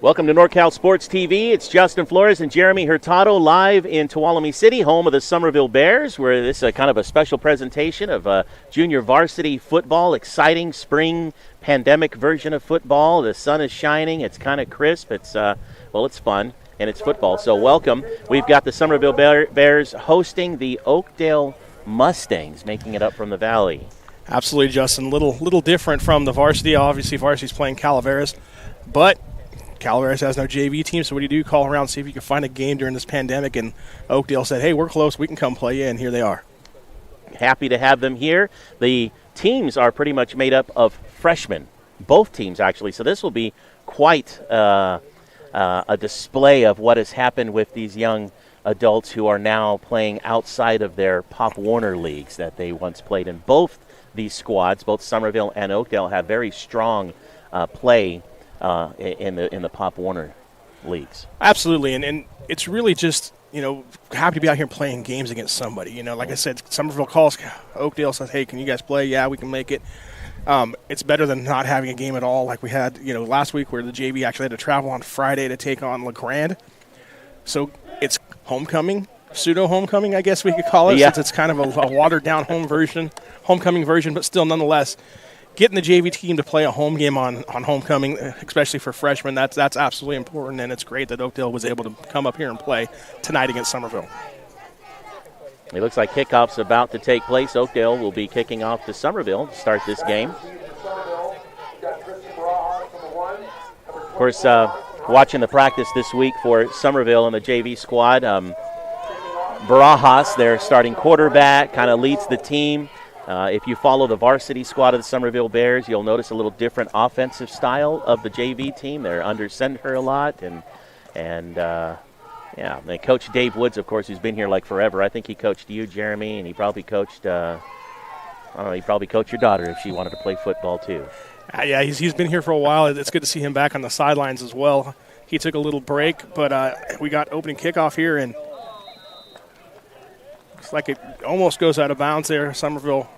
Welcome to NorCal Sports TV. It's Justin Flores and Jeremy Hurtado live in Tuolumne City, home of the Summerville Bears, where this is kind of a special presentation of junior varsity football, exciting spring pandemic version of football. The sun is shining. It's kind of crisp. It's it's fun, and it's football. So welcome. We've got the Summerville Bears hosting the Oakdale Mustangs, making it up from the Valley. Absolutely, Justin. Little different from the varsity. Obviously, varsity's playing Calaveras, but Calaveras has no JV team, so what do? Call around, see if you can find a game during this pandemic. And Oakdale said, hey, we're close. We can come play you, and here they are. Happy to have them here. The teams are pretty much made up of freshmen, both teams actually. So this will be quite a display of what has happened with these young adults who are now playing outside of their Pop Warner leagues that they once played in. Both these squads, both Summerville and Oakdale, have very strong play in the Pop Warner leagues. Absolutely, and it's really just, happy to be out here playing games against somebody. Like I said, Summerville calls, Oakdale says, hey, can you guys play? Yeah, we can make it. It's better than not having a game at all like we had, last week where the JV actually had to travel on Friday to take on LeGrand. So it's homecoming, pseudo-homecoming, I guess we could call it, since it's kind of a watered-down homecoming version, but still nonetheless, getting the JV team to play a home game on homecoming, especially for freshmen, that's absolutely important, and it's great that Oakdale was able to come up here and play tonight against Summerville. It looks like kickoff's about to take place. Oakdale will be kicking off to Summerville to start this game. Of course, watching the practice this week for Summerville and the JV squad, Barajas, their starting quarterback, kind of leads the team. If you follow the varsity squad of the Summerville Bears, you'll notice a little different offensive style of the JV team. They're under center a lot, and Coach Dave Woods, of course, who's been here like forever. I think he coached you, Jeremy, and he probably coached, he probably coached your daughter if she wanted to play football too. Yeah, he's been here for a while. It's good to see him back on the sidelines as well. He took a little break, but we got opening kickoff here, and looks like it almost goes out of bounds there. Summerville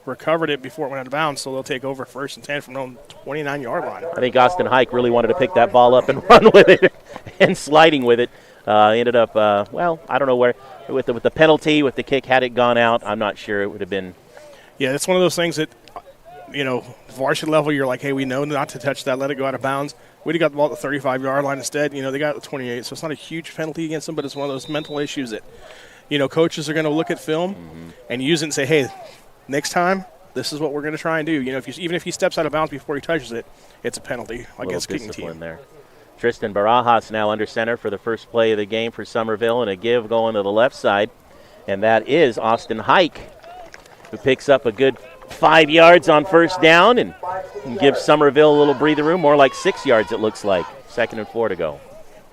recovered it before it went out of bounds, so they'll take over 1st and 10 from their own 29-yard line. I think Austin Hike really wanted to pick that ball up and run with it and sliding with it. Ended up, I don't know where, with the penalty, with the kick, had it gone out, I'm not sure it would have been. Yeah, it's one of those things that, varsity level, you're like, hey, we know not to touch that, let it go out of bounds. We'd have got the ball at the 35-yard line instead. They got the 28, so it's not a huge penalty against them, but it's one of those mental issues that, coaches are going to look at film and use it and say, hey, next time, this is what we're going to try and do. Even if he steps out of bounds before he touches it, it's a penalty against kicking team. There. Tristan Barajas now under center for the first play of the game for Summerville, and a give going to the left side, and that is Austin Hike, who picks up a good 5 yards on first down and gives Summerville a little breather room, more like 6 yards it looks like. 2nd and 4 to go.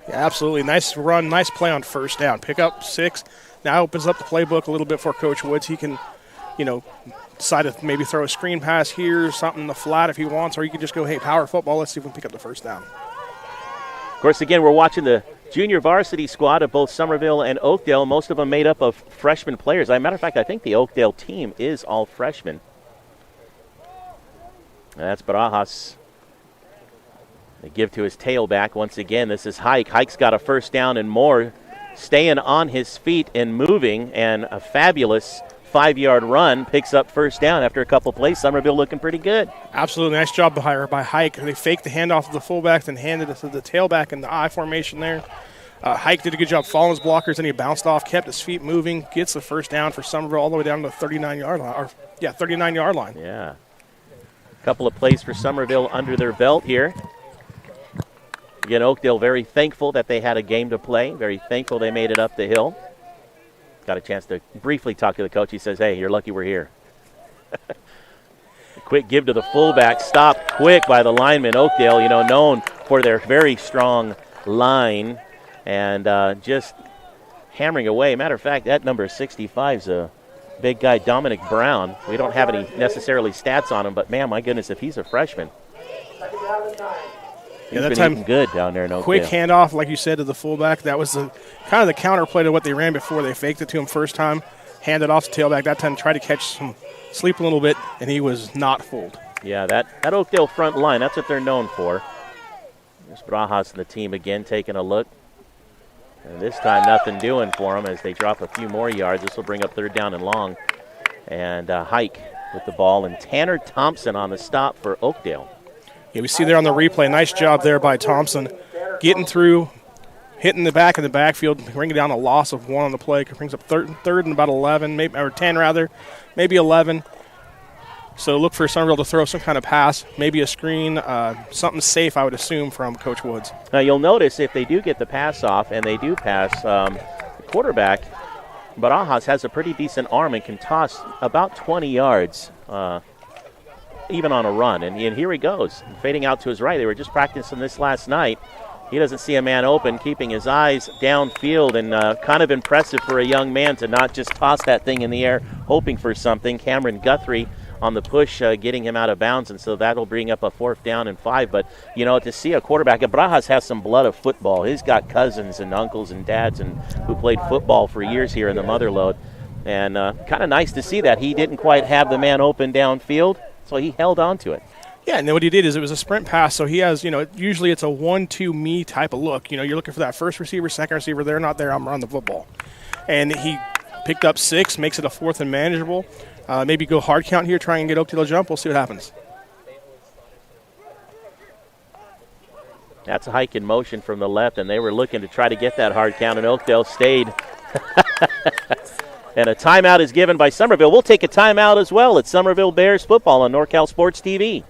Yeah, absolutely. Nice run, nice play on first down. Pick up 6. Now opens up the playbook a little bit for Coach Woods. He can, decide to maybe throw a screen pass here, something in the flat if he wants, or you can just go, hey, power football, let's see if we can pick up the first down. Of course, again, we're watching the junior varsity squad of both Summerville and Oakdale, most of them made up of freshman players. As a matter of fact, I think the Oakdale team is all freshmen. And that's Barajas. They give to his tailback once again. This is Hike. Hike's got a first down and more, staying on his feet and moving, and a fabulous 5-yard run picks up first down after a couple plays. Summerville looking pretty good. Absolutely. Nice job by Hike. They faked the handoff to the fullback, then handed it to the tailback in the I formation there. Hike did a good job following his blockers, and he bounced off, kept his feet moving, gets the first down for Summerville all the way down to the 39-yard line. 39-yard line. Yeah. A couple of plays for Summerville under their belt here. Again, Oakdale very thankful that they had a game to play, very thankful they made it up the hill. Got a chance to briefly talk to the coach. He says, hey, you're lucky we're here. A quick give to the fullback, stopped quick by the lineman. Oakdale, known for their very strong line and just hammering away. Matter of fact, that number 65 is a big guy, Dominic Brown. We don't have any necessarily stats on him, but, man, my goodness, if he's a freshman. He's that been time, eating good down there in Oakdale. Quick handoff, like you said, to the fullback. That was kind of the counterplay to what they ran before. They faked it to him first time, handed off to tailback. That time tried to catch some sleep a little bit, and he was not fooled. Yeah, that Oakdale front line, that's what they're known for. There's Barajas and the team again taking a look. And this time nothing doing for them as they drop a few more yards. This will bring up 3rd down and long. And Hike with the ball, and Tanner Thompson on the stop for Oakdale. Yeah, we see there on the replay, nice job there by Thompson, getting through, hitting the back in the backfield, bringing down a loss of 1 on the play. Brings up third and about 11, maybe, or 10 rather, maybe 11. So look for Summerville to throw some kind of pass, maybe a screen, something safe, I would assume, from Coach Woods. Now you'll notice if they do get the pass off and they do pass, the quarterback, Barajas, has a pretty decent arm and can toss about 20 yards even on a run. And here he goes, fading out to his right. They were just practicing this last night. He doesn't see a man open, keeping his eyes downfield, and kind of impressive for a young man to not just toss that thing in the air hoping for something. Cameron Guthrie on the push, getting him out of bounds, and so that'll bring up a 4th down and 5. But, to see a quarterback, Barajas has some blood of football. He's got cousins and uncles and dads who played football for years here in the Motherlode. And kind of nice to see that. He didn't quite have the man open downfield, so he held on to it. Yeah, and then what he did is it was a sprint pass, so he has, usually it's a 1-2 me type of look. You're looking for that first receiver, second receiver. They're not there, I'm around the football. And he picked up 6, makes it a 4th and manageable. Maybe go hard count here, try and get Oakdale to jump. We'll see what happens. That's a hike in motion from the left, and they were looking to try to get that hard count, and Oakdale stayed. And a timeout is given by Summerville. We'll take a timeout as well. It's Summerville Bears football on NorCal Sports TV.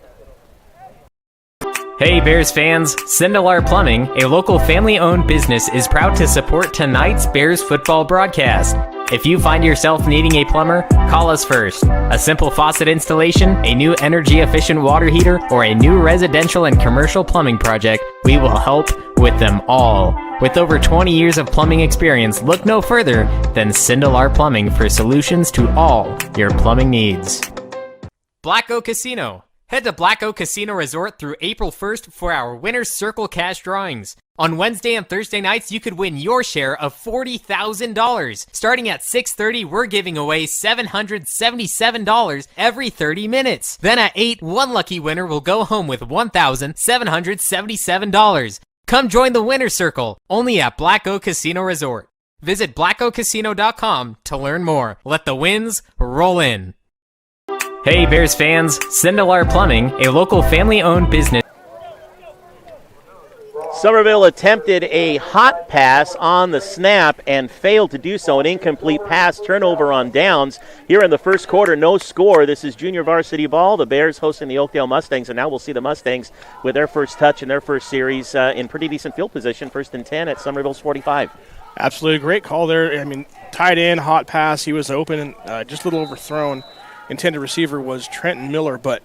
Hey Bears fans, Sindelar Plumbing, a local family-owned business, is proud to support tonight's Bears football broadcast. If you find yourself needing a plumber, call us first. A simple faucet installation, a new energy-efficient water heater, or a new residential and commercial plumbing project, we will help with them all. With over 20 years of plumbing experience, look no further than Sindelar Plumbing for solutions to all your plumbing needs. Black Oak Casino. Head to Black Oak Casino Resort through April 1st for our Winner's Circle cash drawings. On Wednesday and Thursday nights, you could win your share of $40,000. Starting at 6:30, we're giving away $777 every 30 minutes. Then at 8, one lucky winner will go home with $1,777. Come join the Winner's Circle, only at Black Oak Casino Resort. Visit blackoakcasino.com to learn more. Let the wins roll in. Hey Bears fans, Sindelar Plumbing, a local family-owned business. Summerville attempted a hot pass on the snap and failed to do so. An incomplete pass, turnover on downs. Here in the first quarter, no score. This is junior varsity ball. The Bears hosting the Oakdale Mustangs, and now we'll see the Mustangs with their first touch in their first series in pretty decent field position, 1st and 10 at Summerville's 45. Absolutely great call there. I mean, tight end, hot pass. He was open and just a little overthrown. Intended receiver was Trenton Miller, but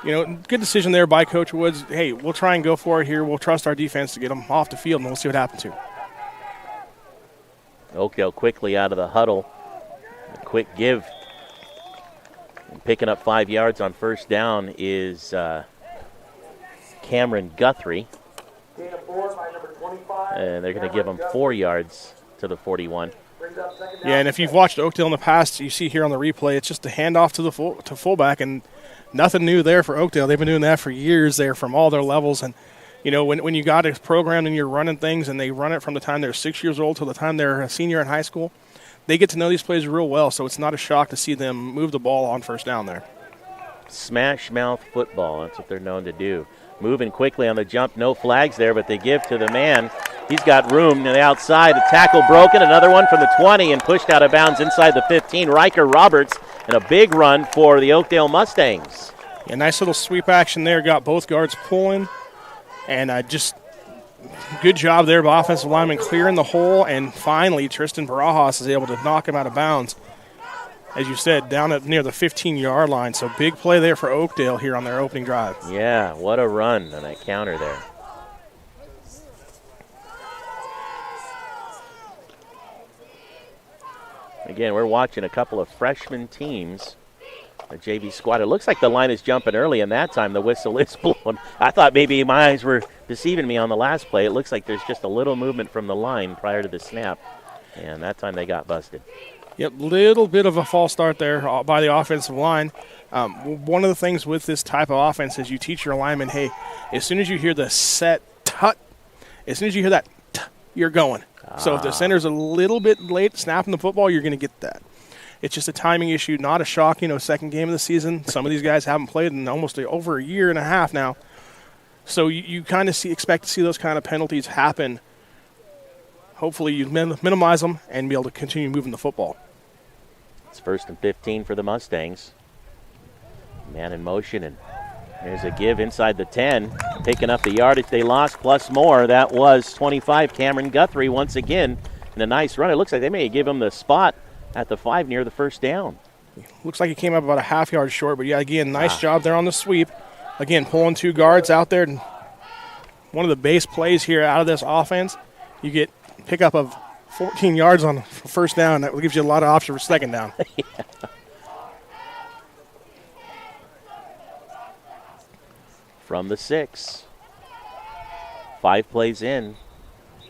good decision there by Coach Woods. Hey, we'll try and go for it here. We'll trust our defense to get them off the field, and we'll see what happens here. Oakdale quickly out of the huddle. A quick give. And picking up 5 yards on first down is Cameron Guthrie. And they're going to give him 4 yards to the 41. Yeah, and if you've watched Oakdale in the past, you see here on the replay, it's just a handoff to the fullback, and nothing new there for Oakdale. They've been doing that for years there from all their levels. And, when you got a program and you're running things and they run it from the time they're 6 years old till the time they're a senior in high school, they get to know these plays real well, so it's not a shock to see them move the ball on first down there. Smash mouth football, that's what they're known to do. Moving quickly on the jump, no flags there, but they give to the man. He's got room to the outside. A tackle broken, another one from the 20 and pushed out of bounds inside the 15. Riker Roberts, and a big run for the Oakdale Mustangs. Yeah, nice little sweep action there. Got both guards pulling, and just good job there by offensive lineman clearing the hole, and finally Tristan Barajas is able to knock him out of bounds. As you said, down at near the 15-yard line. So big play there for Oakdale here on their opening drive. Yeah, what a run on that counter there. Again, we're watching a couple of freshman teams, a JV squad. It looks like the line is jumping early, and that time the whistle is blown. I thought maybe my eyes were deceiving me on the last play. It looks like there's just a little movement from the line prior to the snap, and that time they got busted. Yep, little bit of a false start there by the offensive line. One of the things with this type of offense is you teach your linemen, hey, as soon as you hear the set tut, as soon as you hear that you're going. So if the center's a little bit late snapping the football, you're going to get that. It's just a timing issue, not a shock, second game of the season. Some of these guys haven't played in almost over a year and a half now. So you kind of expect to see those kind of penalties happen. Hopefully you minimize them and be able to continue moving the football. It's 1st and 15 for the Mustangs. Man in motion, and there's a give inside the 10. Picking up the yardage they lost plus more. That was 25. Cameron Guthrie once again in a nice run. It looks like they may give him the spot at the 5 near the first down. Looks like he came up about a half yard short, but yeah, again, nice job there on the sweep. Again, pulling 2 guards out there. And one of the base plays here out of this offense, you get pickup of 14 yards on first down. That gives you a lot of options for second down. Yeah. From the 6. 5 plays in,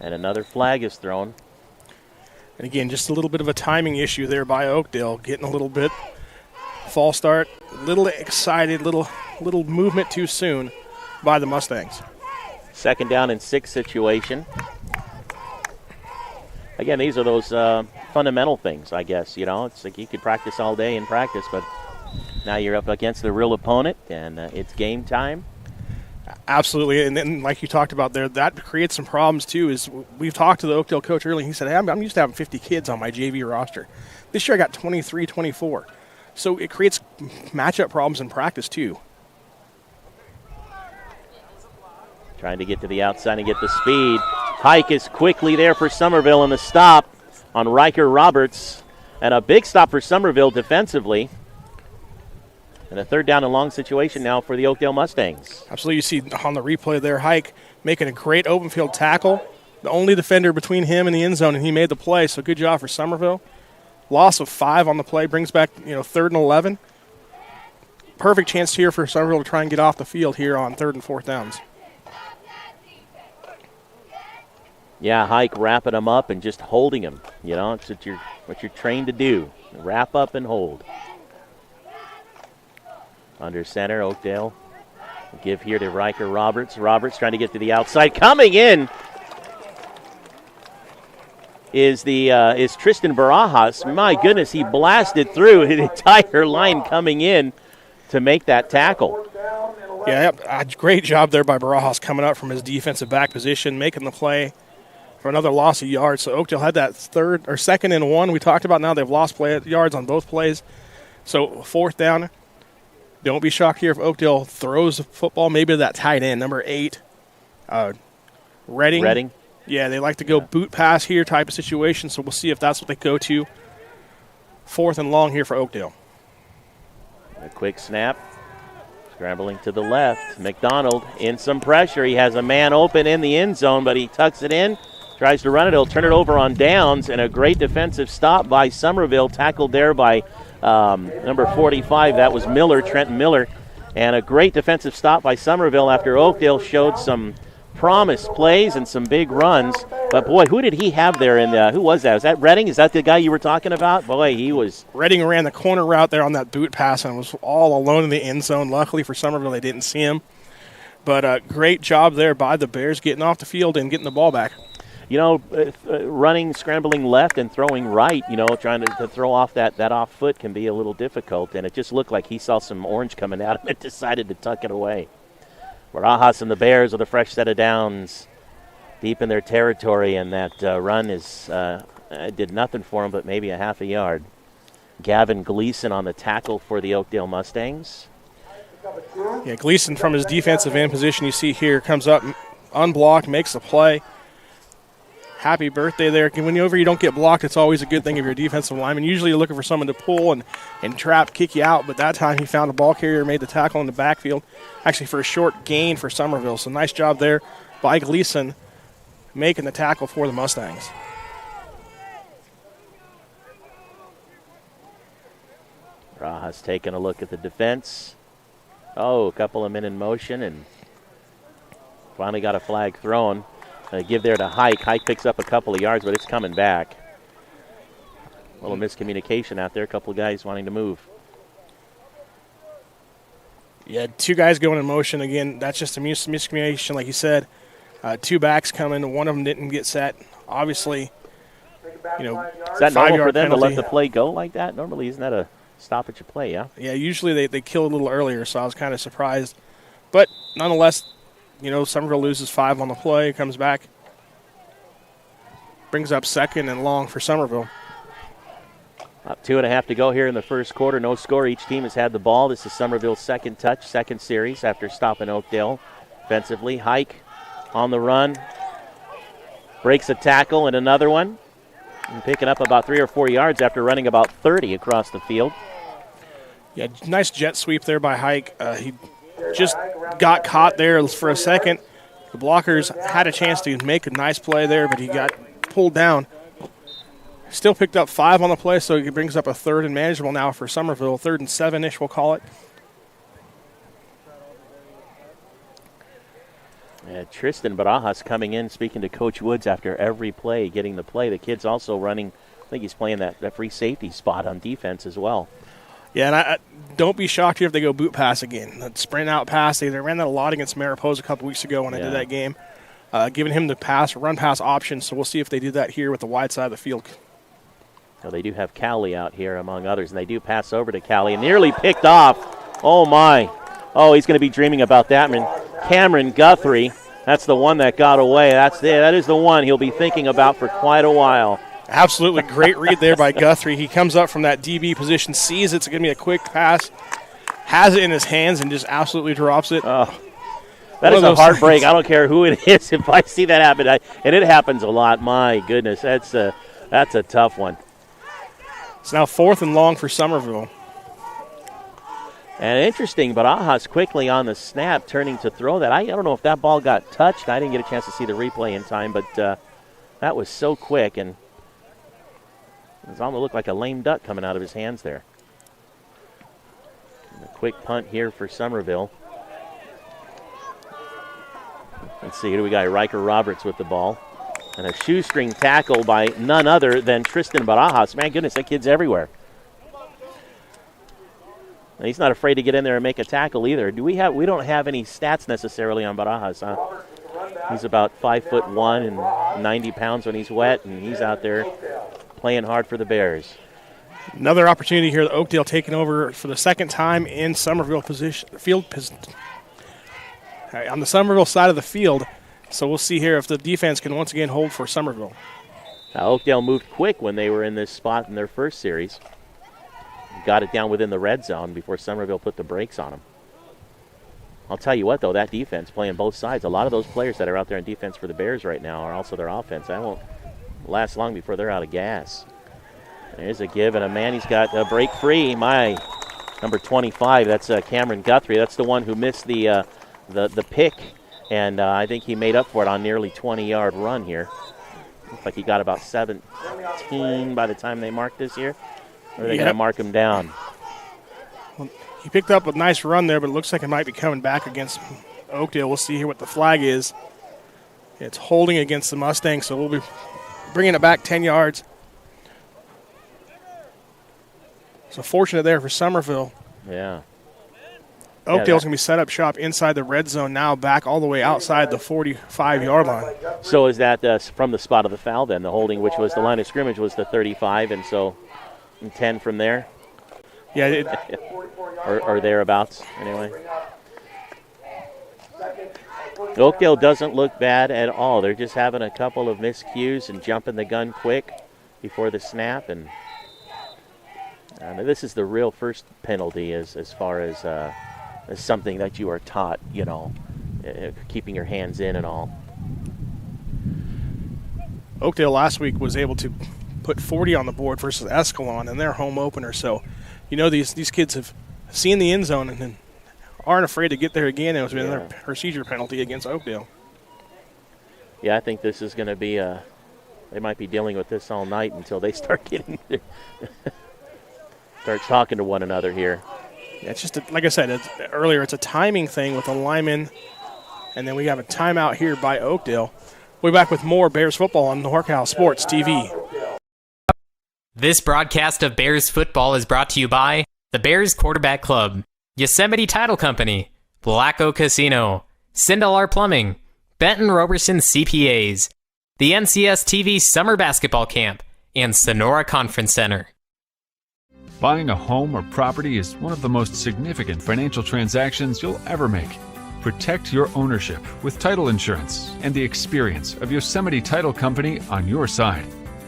and another flag is thrown. And again, just a little bit of a timing issue there by Oakdale, getting a little bit false start, little excited, little movement too soon by the Mustangs. Second down and 6 situation. Again, these are those fundamental things, I guess. It's like you could practice all day in practice, but now you're up against the real opponent, and it's game time. Absolutely, and then like you talked about there, that creates some problems too. Is we've talked to the Oakdale coach earlier. He said, hey, I'm used to having 50 kids on my JV roster. This year I got 23, 24. So it creates matchup problems in practice too. Trying to get to the outside and get the speed. Hike is quickly there for Summerville, and the stop on Riker Roberts. And a big stop for Summerville defensively. And a third down and long situation now for the Oakdale Mustangs. Absolutely. You see on the replay there, Hike making a great open field tackle. The only defender between him and the end zone, and he made the play, so good job for Summerville. Loss of 5 on the play brings back 3rd and 11. Perfect chance here for Summerville to try and get off the field here on 3rd and 4th downs. Yeah, Hike wrapping him up and just holding him. It's what you're trained to do. Wrap up and hold. Under center, Oakdale. Give here to Riker Roberts. Roberts trying to get to the outside. Coming in is Tristan Barajas. My goodness, he blasted through the entire line coming in to make that tackle. Yeah, great job there by Barajas coming up from his defensive back position, making the play for another loss of yards. So Oakdale had that 2nd and 1 we talked about. Now they've lost yards on both plays. So 4th down. Don't be shocked here if Oakdale throws the football, maybe to that tight end, number 8, Redding. Yeah, they like to go boot pass here type of situation, so we'll see if that's what they go to. 4th and long here for Oakdale. A quick snap. Scrambling to the left. McDonald in some pressure. He has a man open in the end zone, but he tucks it in, tries to run it. He'll turn it over on downs, and a great defensive stop by Summerville, tackled there by number 45, that was Miller, Trenton Miller. And a great defensive stop by Summerville after Oakdale showed some promise plays and some big runs. But, boy, who did he have there? Who was that? Was that Redding? Is that the guy you were talking about? Boy, he was. Redding ran the corner route there on that boot pass and was all alone in the end zone. Luckily for Summerville, they didn't see him. But great job there by the Bears getting off the field and getting the ball back. Running, scrambling left and throwing right, trying to throw off that off foot can be a little difficult. And it just looked like he saw some orange coming at him and decided to tuck it away. Barajas and the Bears with a fresh set of downs deep in their territory, and that run did nothing for him but maybe a half a yard. Gavin Gleason on the tackle for the Oakdale Mustangs. Yeah, Gleason from his defensive end position you see here comes up unblocked, makes the play. Happy birthday there. Whenever you don't get blocked, it's always a good thing if you're a defensive lineman. Usually you're looking for someone to pull and trap, kick you out, but that time he found a ball carrier, made the tackle in the backfield, actually for a short gain for Summerville. So nice job there by Gleason making the tackle for the Mustangs. Rajas taking a look at the defense. A couple of men in motion, and finally got a flag thrown. Give there to Hike. Hike picks up a couple of yards, but it's coming back. A little miscommunication out there. A couple of guys wanting to move. Yeah, 2 guys going in motion. Again, that's just a miscommunication, like you said. 2 backs coming. One of them didn't get set. Obviously, is that normal for them to let the play go like that? Normally, isn't that a stoppage of play, yeah? Yeah, usually they kill a little earlier, so I was kind of surprised. But nonetheless, Summerville loses 5 on the play, comes back, brings up 2nd and long for Summerville. Up 2.5 to go here in the first quarter. No score. Each team has had the ball. This is Summerville's second touch, second series after stopping Oakdale defensively. Hike on the run. Breaks a tackle and another one. And picking up about 3 or 4 yards after running about 30 across the field. Yeah, nice jet sweep there by Hike. He just got caught there for a second. The blockers had a chance to make a nice play there, but he got pulled down. Still picked up 5 on the play, so he brings up a 3rd and manageable now for Summerville. 3rd and 7-ish, we'll call it. Yeah, Tristan Barajas coming in, speaking to Coach Woods after every play, getting the play. The kid's also running, I think he's playing that free safety spot on defense as well. Yeah, and I don't be shocked here if they go boot pass again. That sprint out pass, they ran that a lot against Mariposa a couple weeks ago when I did that game. Giving him the run pass option, so we'll see if they do that here with the wide side of the field. So they do have Callie out here, among others, and they do pass over to Callie, and nearly picked off. Oh, my. Oh, he's going to be dreaming about that. Cameron Guthrie, that's the one that got away. That is the one he'll be thinking about for quite a while. Absolutely great read there by Guthrie. He comes up from that DB position, sees it's going to be a quick pass, has it in his hands, and just absolutely drops it. Oh, that is a heartbreak. I don't care who it is. If I see that happen, and it happens a lot, my goodness, that's a tough one. It's now 4th and long for Summerville. And interesting, Barajas quickly on the snap, turning to throw that. I don't know if that ball got touched. I didn't get a chance to see the replay in time, but that was so quick, and it almost looked like a lame duck coming out of his hands there. And a quick punt here for Summerville. Let's see, here we got Riker Roberts with the ball. And a shoestring tackle by none other than Tristan Barajas. Man, goodness, that kid's everywhere. And he's not afraid to get in there and make a tackle either. We don't have any stats necessarily on Barajas, huh? He's about 5'1" and 90 pounds when he's wet, and he's out there playing hard for the Bears. Another opportunity here. Oakdale taking over for the second time in Summerville on the Summerville side of the field. So we'll see here if the defense can once again hold for Summerville. Now, Oakdale moved quick when they were in this spot in their first series. Got it down within the red zone before Summerville put the brakes on them. I'll tell you what, though, that defense playing both sides, a lot of those players that are out there in defense for the Bears right now are also their offense. That won't last long before they're out of gas. There's a give and a man. He's got a break free. My number 25, that's Cameron Guthrie. That's the one who missed the pick, and I think he made up for it on nearly 20-yard run here. Looks like he got about 17 by the time they marked this here. Or are they going to mark him down? Well, he picked up a nice run there, but it looks like it might be coming back against Oakdale. We'll see here what the flag is. It's holding against the Mustangs, so we'll be bringing it back 10 yards. So fortunate there for Summerville. Yeah. Oakdale's going to be set up shop inside the red zone now, back all the way outside the 45-yard line. So is that from the spot of the foul then? The holding, which was the line of scrimmage, was the 35, and so 10 from there? Yeah. or thereabouts, anyway. Oakdale doesn't look bad at all. They're just having a couple of miscues and jumping the gun quick before the snap. And this is the real first penalty as far as something that you are taught, keeping your hands in and all. Oakdale last week was able to put 40 on the board versus Escalon in their home opener. So, these kids have seen the end zone and aren't afraid to get there again. It was another procedure penalty against Oakdale. Yeah, I think this is going to be they might be dealing with this all night until they start start talking to one another here. Yeah, it's just, like I said earlier, it's a timing thing with the linemen, and then we have a timeout here by Oakdale. We'll be back with more Bears football on NorCal Sports TV. This broadcast of Bears football is brought to you by the Bears Quarterback Club, Yosemite Title Company, Black Oak Casino, Sindelar Plumbing, Benton Roberson CPAs, the NCS TV Summer Basketball Camp, and Sonora Conference Center. Buying a home or property is one of the most significant financial transactions you'll ever make. Protect your ownership with title insurance and the experience of Yosemite Title Company on your side.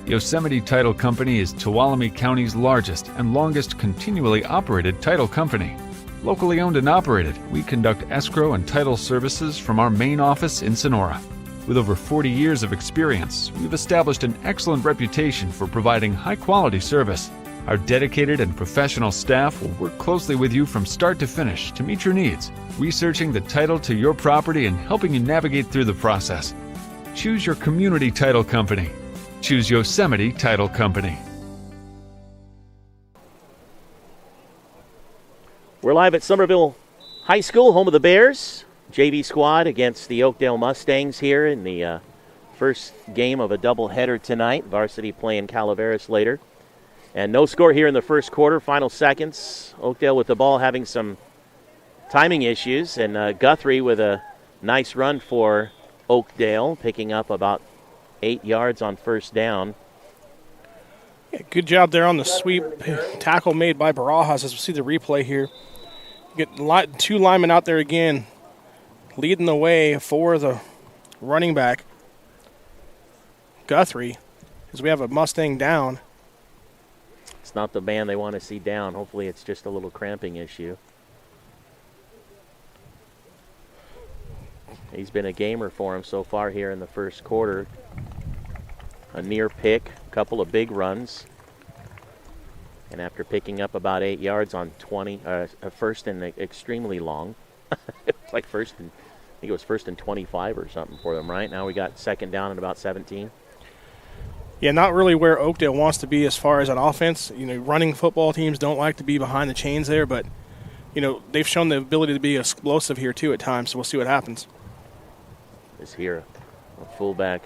Yosemite Title Company is Tuolumne County's largest and longest continually operated title company. Locally owned and operated, we conduct escrow and title services from our main office in Sonora. With over 40 years of experience, we've established an excellent reputation for providing high-quality service. Our dedicated and professional staff will work closely with you from start to finish to meet your needs, researching the title to your property and helping you navigate through the process. Choose your community title company. Choose Yosemite Title Company. We're live at Summerville High School, home of the Bears. JV squad against the Oakdale Mustangs here in the first game of a doubleheader tonight. Varsity playing Calaveras later. And no score here in the first quarter, final seconds. Oakdale with the ball having some timing issues, and Guthrie with a nice run for Oakdale, picking up about 8 yards on first down. Yeah, good job there on the sweep tackle made by Barajas. As we see the replay here, get two linemen out there again, leading the way for the running back, Guthrie, as we have a Mustang down. It's not the man they want to see down. Hopefully it's just a little cramping issue. He's been a gamer for him so far here in the first quarter. A near pick, a couple of big runs. And after picking up about 8 yards on first and extremely long. It was like I think it was first and 25 or something for them, right? Now we got second down and about 17. Yeah, not really where Oakdale wants to be as far as an offense. You know, running football teams don't like to be behind the chains there, but, you know, they've shown the ability to be explosive here, too, at times, so we'll see what happens. Is here a fullback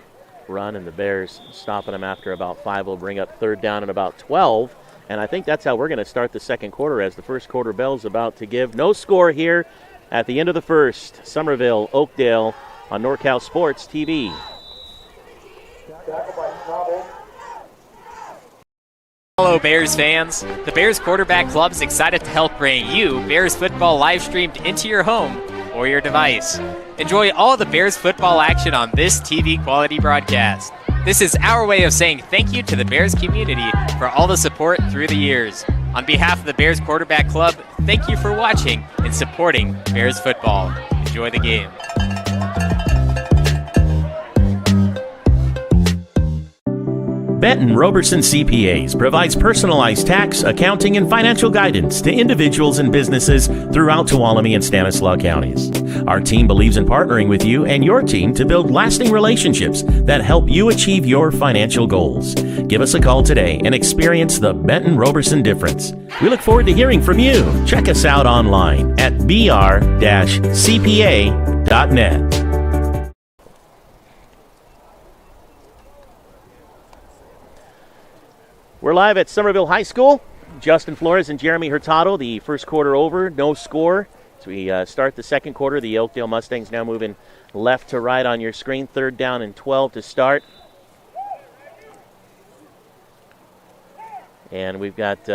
run, and the Bears stopping them after about 5 will bring up third down and about 12. And I think that's how we're going to start the second quarter, as the first quarter bell's about to give. No score here at the end of the first. Summerville, Oakdale on NorCal Sports TV. Hello, Bears fans. The Bears Quarterback Club is excited to help bring you Bears football live streamed into your home or your device. Enjoy all the Bears football action on this TV quality broadcast. This is our way of saying thank you to the Bears community for all the support through the years. On behalf of the Bears Quarterback Club, thank you for watching and supporting Bears football. Enjoy the game. Benton Roberson CPAs provides personalized tax, accounting, and financial guidance to individuals and businesses throughout Tuolumne and Stanislaus counties. Our team believes in partnering with you and your team to build lasting relationships that help you achieve your financial goals. Give us a call today and experience the Benton Roberson difference. We look forward to hearing from you. Check us out online at br-cpa.net. We're live at Summerville High School. Justin Flores and Jeremy Hurtado, the first quarter over, no score. As we start the second quarter, the Oakdale Mustangs now moving left to right on your screen. Third down and 12 to start. And we've got,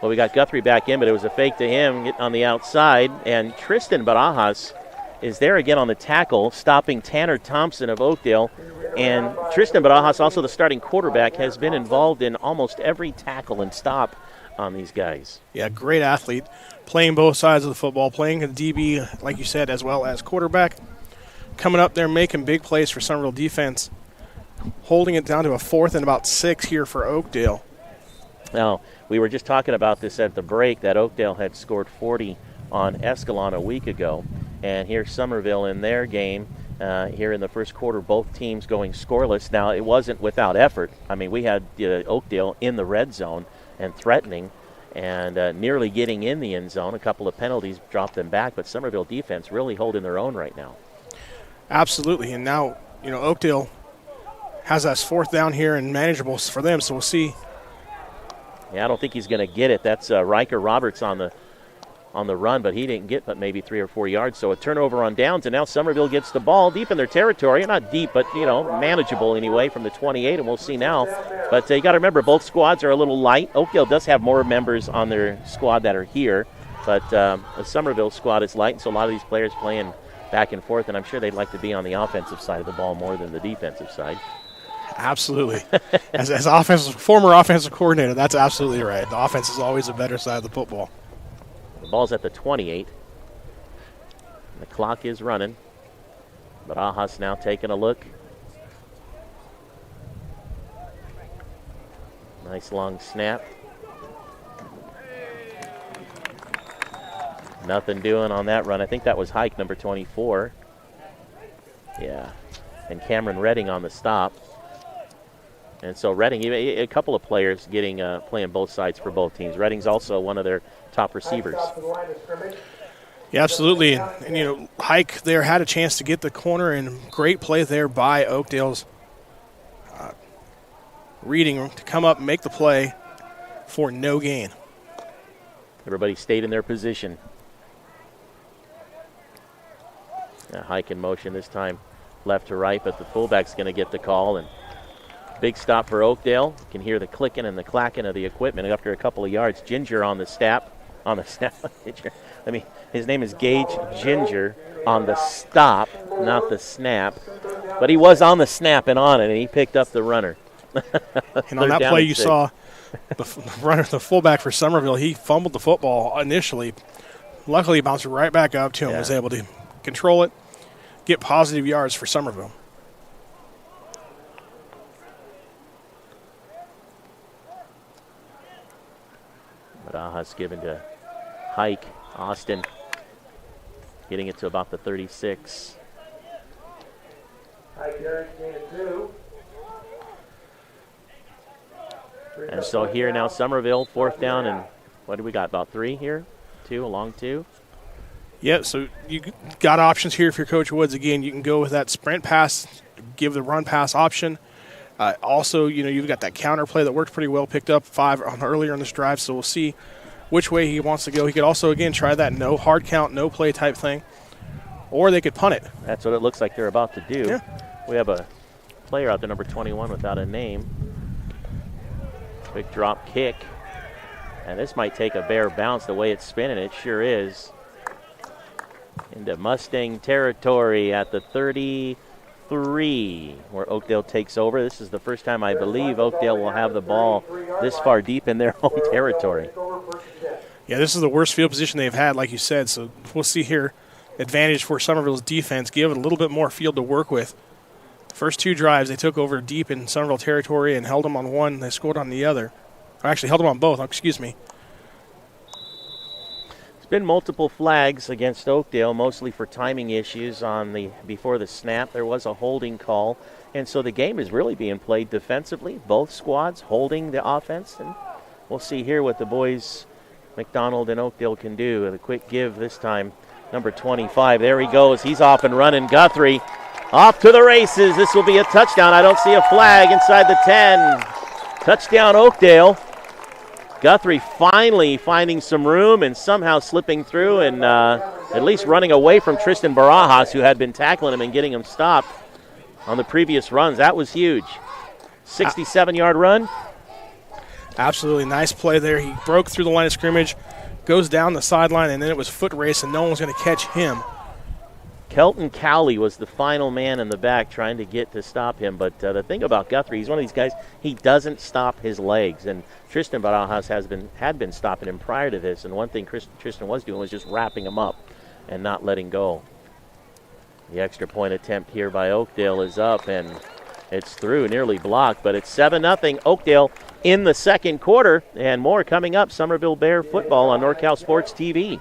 we got Guthrie back in, but it was a fake to him, getting on the outside. And Tristan Barajas is there again on the tackle, stopping Tanner Thompson of Oakdale. And Tristan Barajas, also the starting quarterback, has been involved in almost every tackle and stop on these guys. Yeah, great athlete, playing both sides of the football, playing the DB, like you said, as well as quarterback. Coming up there, making big plays for Summerville defense, holding it down to a 4th and about 6 here for Oakdale. Now, we were just talking about this at the break, that Oakdale had scored 40 on Escalon a week ago. And here's Summerville in their game. Here in the first quarter, both teams going scoreless. Now, it wasn't without effort. I mean, we had Oakdale in the red zone and threatening and nearly getting in the end zone. A couple of penalties dropped them back, but Summerville defense really holding their own right now. Absolutely, and now, you know, Oakdale has us 4th down here and manageable for them, so we'll see. Yeah, I don't think he's going to get it. That's Riker Roberts on the run, but he didn't get but maybe 3 or 4 yards. So a turnover on downs, and now Summerville gets the ball deep in their territory. Not deep, but, you know, manageable anyway from the 28, and we'll see now. But you got to remember, both squads are a little light. Oakdale does have more members on their squad that are here, but the Summerville squad is light, and so a lot of these players playing back and forth, and I'm sure they'd like to be on the offensive side of the ball more than the defensive side. Absolutely. As former offensive coordinator, that's absolutely right. The offense is always the better side of the football. The ball's at the 28. The clock is running. Barajas now taking a look. Nice long snap. Nothing doing on that run. I think that was Hike, number 24. Yeah. And Cameron Redding on the stop. And so Redding, a couple of players getting playing both sides for both teams. Redding's also one of their top receivers. Yeah, absolutely. And Hike there had a chance to get the corner, and great play there by Oakdale's Reading to come up and make the play for no gain. Everybody stayed in their position. Hike in motion this time, left to right, but the fullback's going to get the call. And big stop for Oakdale. You can hear the clicking and the clacking of the equipment after a couple of yards. Ginger on the snap. I mean, his name is Gage Ginger on the stop, not the snap. But he was on the snap and on it, and he picked up the runner. And on that play, you saw the fullback for Summerville. He fumbled the football initially. Luckily, he bounced right back up to him, was able to control it, get positive yards for Summerville. Barajas given to Hike. Austin getting it to about the 36. And so here now Summerville, fourth down, and what do we got, about 3 here? 2, a long 2? Yeah, so you got options here if you're Coach Woods. Again, you can go with that sprint pass, give the run pass option. Also, you've got that counter play that worked pretty well, picked up 5 earlier in this drive, so we'll see which way he wants to go. He could also, again, try that no hard count, no play type thing, or they could punt it. That's what it looks like they're about to do. Yeah. We have a player out there, number 21, without a name. Quick drop kick, and this might take a bare bounce the way it's spinning. It sure is. Into Mustang territory at the 33, where Oakdale takes over. This is the first time I believe Oakdale will have the ball this far deep in their home territory. Yeah, this is the worst field position they've had, like you said, so we'll see here. Advantage for Summerville's defense, give it a little bit more field to work with. First 2 drives, they took over deep in Summerville territory and held them on one. They scored on the other. Or actually, held them on both, excuse me. Been multiple flags against Oakdale, mostly for timing issues before the snap. There was a holding call, and so the game is really being played defensively. Both squads holding the offense, and we'll see here what the boys, McDonald and Oakdale, can do. With a quick give this time, number 25. There he goes. He's off and running. Guthrie off to the races. This will be a touchdown. I don't see a flag inside the 10. Touchdown, Oakdale. Guthrie finally finding some room and somehow slipping through and at least running away from Tristan Barajas, who had been tackling him and getting him stopped on the previous runs. That was huge. 67-yard run. Absolutely nice play there. He broke through the line of scrimmage, goes down the sideline, and then it was foot race, and no one was going to catch him. Kelton Cowley was the final man in the back trying to get to stop him. But the thing about Guthrie, he's one of these guys, he doesn't stop his legs. And Tristan Barajas had been stopping him prior to this. And one thing Tristan was doing was just wrapping him up and not letting go. The extra point attempt here by Oakdale is up, and it's through, nearly blocked. But it's 7-0 Oakdale in the second quarter. And more coming up. Summerville Bear football on NorCal Sports TV.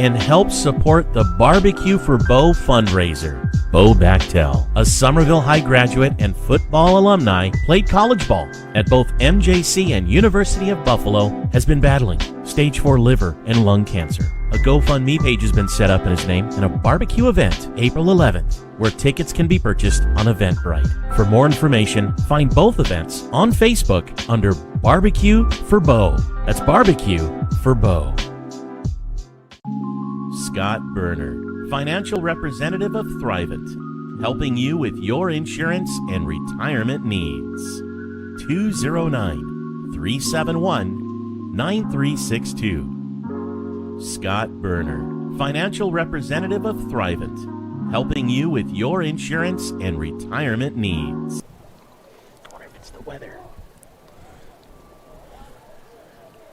And help support the Barbecue for Bo fundraiser. Bo Bachtel, a Summerville High graduate and football alumni, played college ball at both MJC and University of Buffalo, has been battling stage 4 liver and lung cancer. A GoFundMe page has been set up in his name and a barbecue event April 11th, where tickets can be purchased on Eventbrite. For more information, find both events on Facebook under Barbecue for Bo. That's Barbecue for Bo. Scott Berner, financial representative of Thrivent, helping you with your insurance and retirement needs. 209-371-9362. Scott Berner, financial representative of Thrivent, helping you with your insurance and retirement needs. I wonder if it's the weather.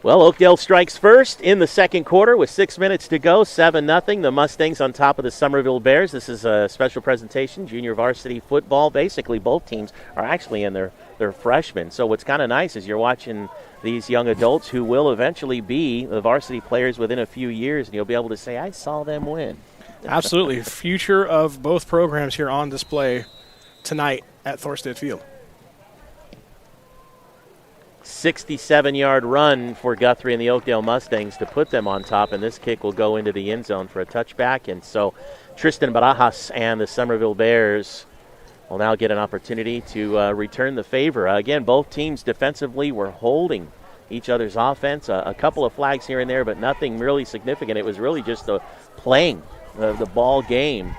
Well, Oakdale strikes first in the second quarter with 6 minutes to go, 7-0. The Mustangs on top of the Summerville Bears. This is a special presentation, junior varsity football. Basically, both teams are actually in their freshmen. So what's kind of nice is you're watching these young adults who will eventually be the varsity players within a few years, and you'll be able to say, I saw them win. Absolutely. Future of both programs here on display tonight at Thorstead Field. 67-yard run for Guthrie and the Oakdale Mustangs to put them on top, and this kick will go into the end zone for a touchback. And so Tristan Barajas and the Summerville Bears will now get an opportunity to return the favor. Again, both teams defensively were holding each other's offense. A couple of flags here and there, but nothing really significant. It was really just the playing the ball game,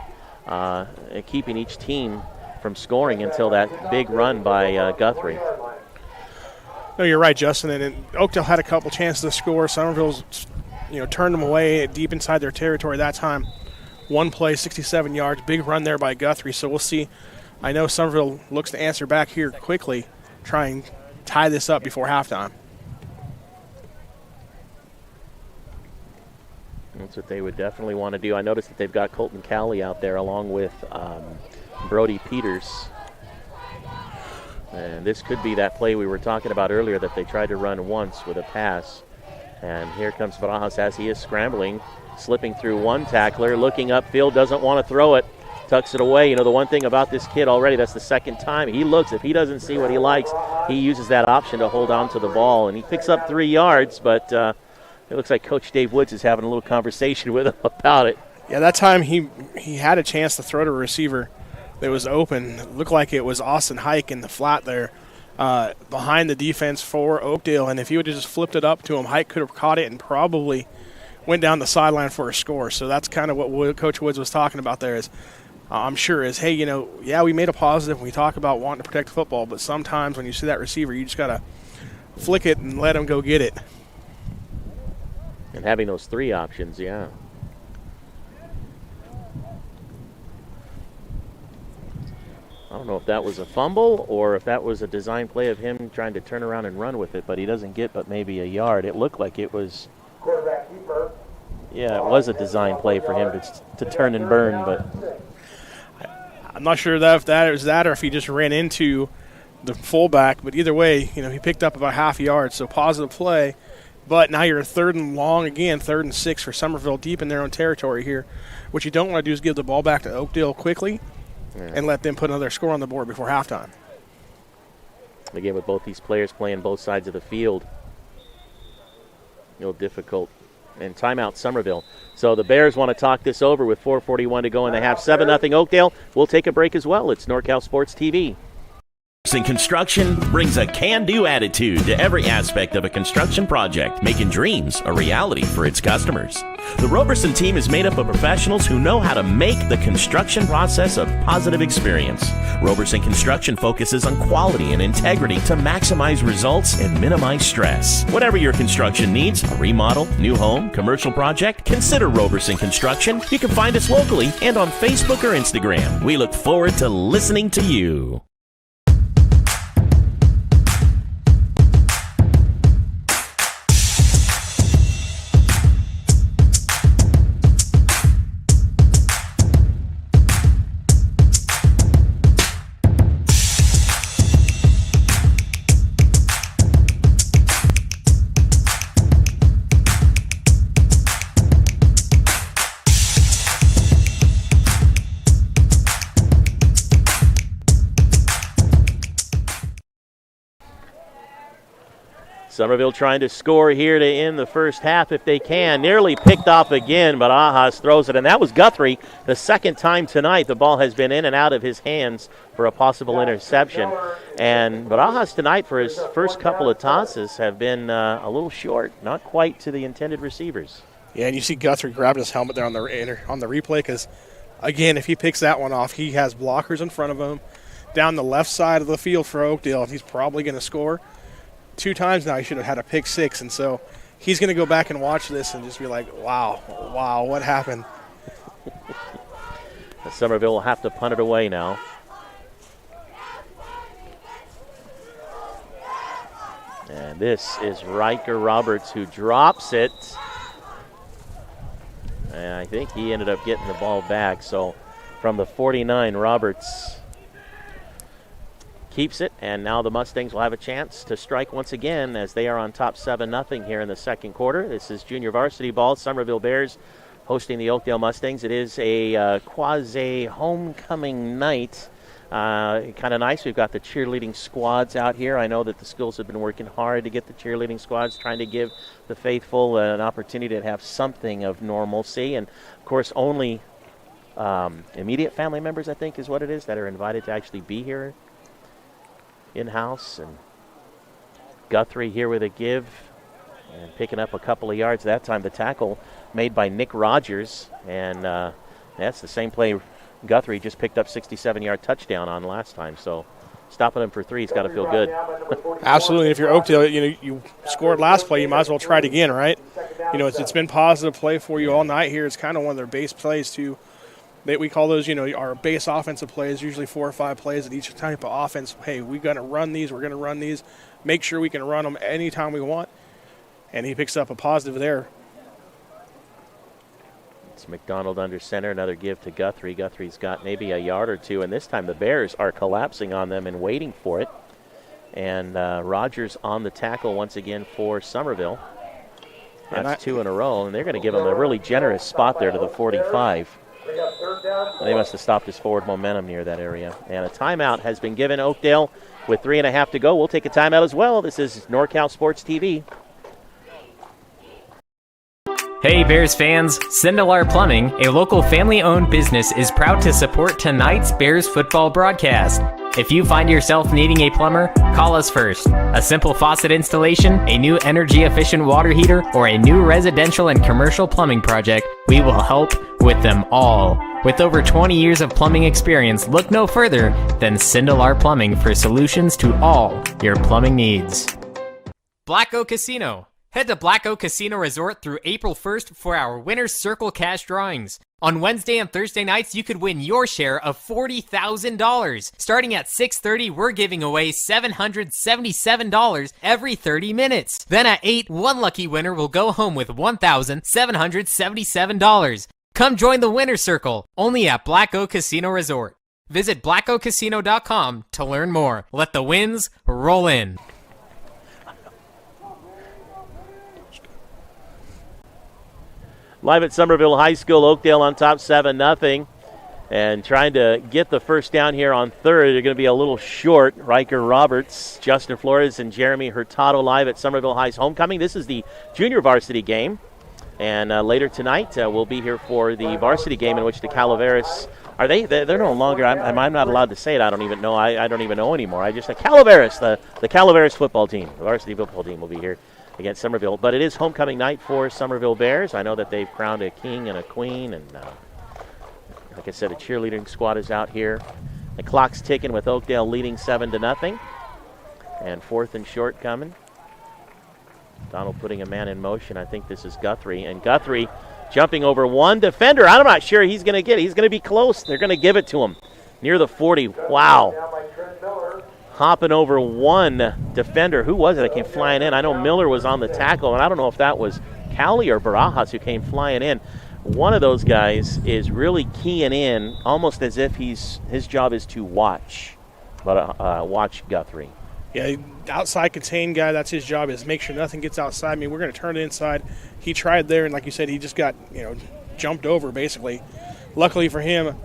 keeping each team from scoring until that big run by Guthrie. No, you're right, Justin. And Oakdale had a couple chances to score. Summerville's, turned them away deep inside their territory that time. One play, 67 yards, big run there by Guthrie. So we'll see. I know Summerville looks to answer back here quickly, try and tie this up before halftime. That's what they would definitely want to do. I noticed that they've got Colton Cowley out there along with Brody Peters. And this could be that play we were talking about earlier that they tried to run once with a pass. And here comes Barajas as he is scrambling, slipping through one tackler, looking upfield, doesn't want to throw it, tucks it away. The one thing about this kid already, that's the second time he looks. If he doesn't see what he likes, he uses that option to hold on to the ball. And he picks up 3 yards, but it looks like Coach Dave Woods is having a little conversation with him about it. Yeah, that time he had a chance to throw to a receiver that was open. It looked like it was Austin Hike in the flat there behind the defense for Oakdale. And if he would have just flipped it up to him, Hike could have caught it and probably went down the sideline for a score. So that's kind of what Coach Woods was talking about there is, I'm sure is, hey, we made a positive. We talk about wanting to protect football, but sometimes when you see that receiver, you just got to flick it and let him go get it. And having those 3 options, yeah. I don't know if that was a fumble or if that was a design play of him trying to turn around and run with it, but he doesn't get but maybe a yard. It looked like it was, yeah, it was a design play for him to turn and burn, but I'm not sure if that was that or if he just ran into the fullback, but either way, he picked up about half a yard, so positive play. But now you're 3rd and long again, 3rd and 6 for Summerville deep in their own territory here. What you don't want to do is give the ball back to Oakdale quickly and let them put another score on the board before halftime. Again, with both these players playing both sides of the field, a little difficult. And timeout Summerville. So the Bears want to talk this over with 4:41 to go in the half. 7-0 Oakdale. We'll take a break as well. It's NorCal Sports TV. Construction brings a can-do attitude to every aspect of a construction project, making dreams a reality for its customers. The Roberson team is made up of professionals who know how to make the construction process a positive experience. Roberson Construction focuses on quality and integrity to maximize results and minimize stress. Whatever your construction needs, a remodel, new home, commercial project, consider Roberson Construction. You can find us locally and on Facebook or Instagram. We look forward to listening to you. Summerville trying to score here to end the first half if they can. Nearly picked off again, but Ahas throws it. And that was Guthrie the second time tonight. The ball has been in and out of his hands for a possible interception. But Ahas tonight for his first couple of tosses have been a little short, not quite to the intended receivers. Yeah, and you see Guthrie grabbing his helmet there on the replay because, again, if he picks that one off, he has blockers in front of him down the left side of the field for Oakdale, and he's probably going to score. 2 times now he should have had a pick 6, and so he's going to go back and watch this and just be like, wow, what happened? Summerville will have to punt it away now. And this is Riker Roberts who drops it. And I think he ended up getting the ball back. So from the 49, Roberts keeps it. And now the Mustangs will have a chance to strike once again as they are on top 7-0 here in the second quarter. This is junior varsity ball. Summerville Bears hosting the Oakdale Mustangs. It is a quasi-homecoming night. Kind of nice. We've got the cheerleading squads out here. I know that the schools have been working hard to get the cheerleading squads, trying to give the faithful an opportunity to have something of normalcy. And, of course, only immediate family members, I think, is what it is, that are invited to actually be here in-house. And Guthrie here with a give and picking up a couple of yards. That time the tackle made by Nick Rogers. And that's the same play Guthrie just picked up 67-yard touchdown on last time. So stopping him for 3 has got to feel good. Absolutely. If you're Oakdale, you scored last play, you might as well try it again, right? It's been positive play for you all night here. It's kind of one of their base plays too. We call those, our base offensive plays, usually 4 or 5 plays at each type of offense. Hey, we're going to run these. We're going to run these. Make sure we can run them anytime we want. And he picks up a positive there. It's McDonald under center, another give to Guthrie. Guthrie's got maybe a yard or two, and this time the Bears are collapsing on them and waiting for it. And Rogers on the tackle once again for Summerville. That's 2 in a row, and they're going to give him a really generous spot there to the 45. They must have stopped his forward momentum near that area. And a timeout has been given Oakdale with 3.5 to go. We'll take a timeout as well. This is NorCal Sports TV. Hey Bears fans, Sindelar Plumbing, a local family-owned business, is proud to support tonight's Bears football broadcast. If you find yourself needing a plumber, call us first. A simple faucet installation, a new energy-efficient water heater, or a new residential and commercial plumbing project, we will help with them all. With over 20 years of plumbing experience, look no further than Sindelar Plumbing for solutions to all your plumbing needs. Black Oak Casino. Head to Black Oak Casino Resort through April 1st for our Winner's Circle cash drawings. On Wednesday and Thursday nights, you could win your share of $40,000. Starting at 6:30, we're giving away $777 every 30 minutes. Then at 8, one lucky winner will go home with $1,777. Come join the Winner's Circle, only at Black Oak Casino Resort. Visit blackoakcasino.com to learn more. Let the wins roll in. Live at Summerville High School, Oakdale on top 7-0. And trying to get the first down here on third. They're going to be a little short. Riker Roberts, Justin Flores, and Jeremy Hurtado live at Summerville High's homecoming. This is the junior varsity game. And later tonight, we'll be here for the varsity game in which the Calaveras are they're no longer, I'm not allowed to say it. I don't even know. I don't even know anymore. I just, the Calaveras, the Calaveras football team, the varsity football team will be here against Summerville. But it is homecoming night for Summerville Bears. I know that they've crowned a king and a queen, and like I said, a cheerleading squad is out here. The clock's ticking with Oakdale leading 7-0. And 4th and short coming. Donald putting a man in motion. I think this is Guthrie. And Guthrie jumping over one defender. I'm not sure he's going to get it. He's going to be close. They're going to give it to him near the 40. Wow. Hopping over one defender. Who was it that came flying in? I know Miller was on the tackle, and I don't know if that was Cali or Barajas who came flying in. One of those guys is really keying in, almost as if his job is to watch, but watch Guthrie. Yeah, outside contained guy, that's his job, is make sure nothing gets outside. I mean, we're going to turn it inside. He tried there, and like you said, he just got, jumped over, basically. Luckily for him,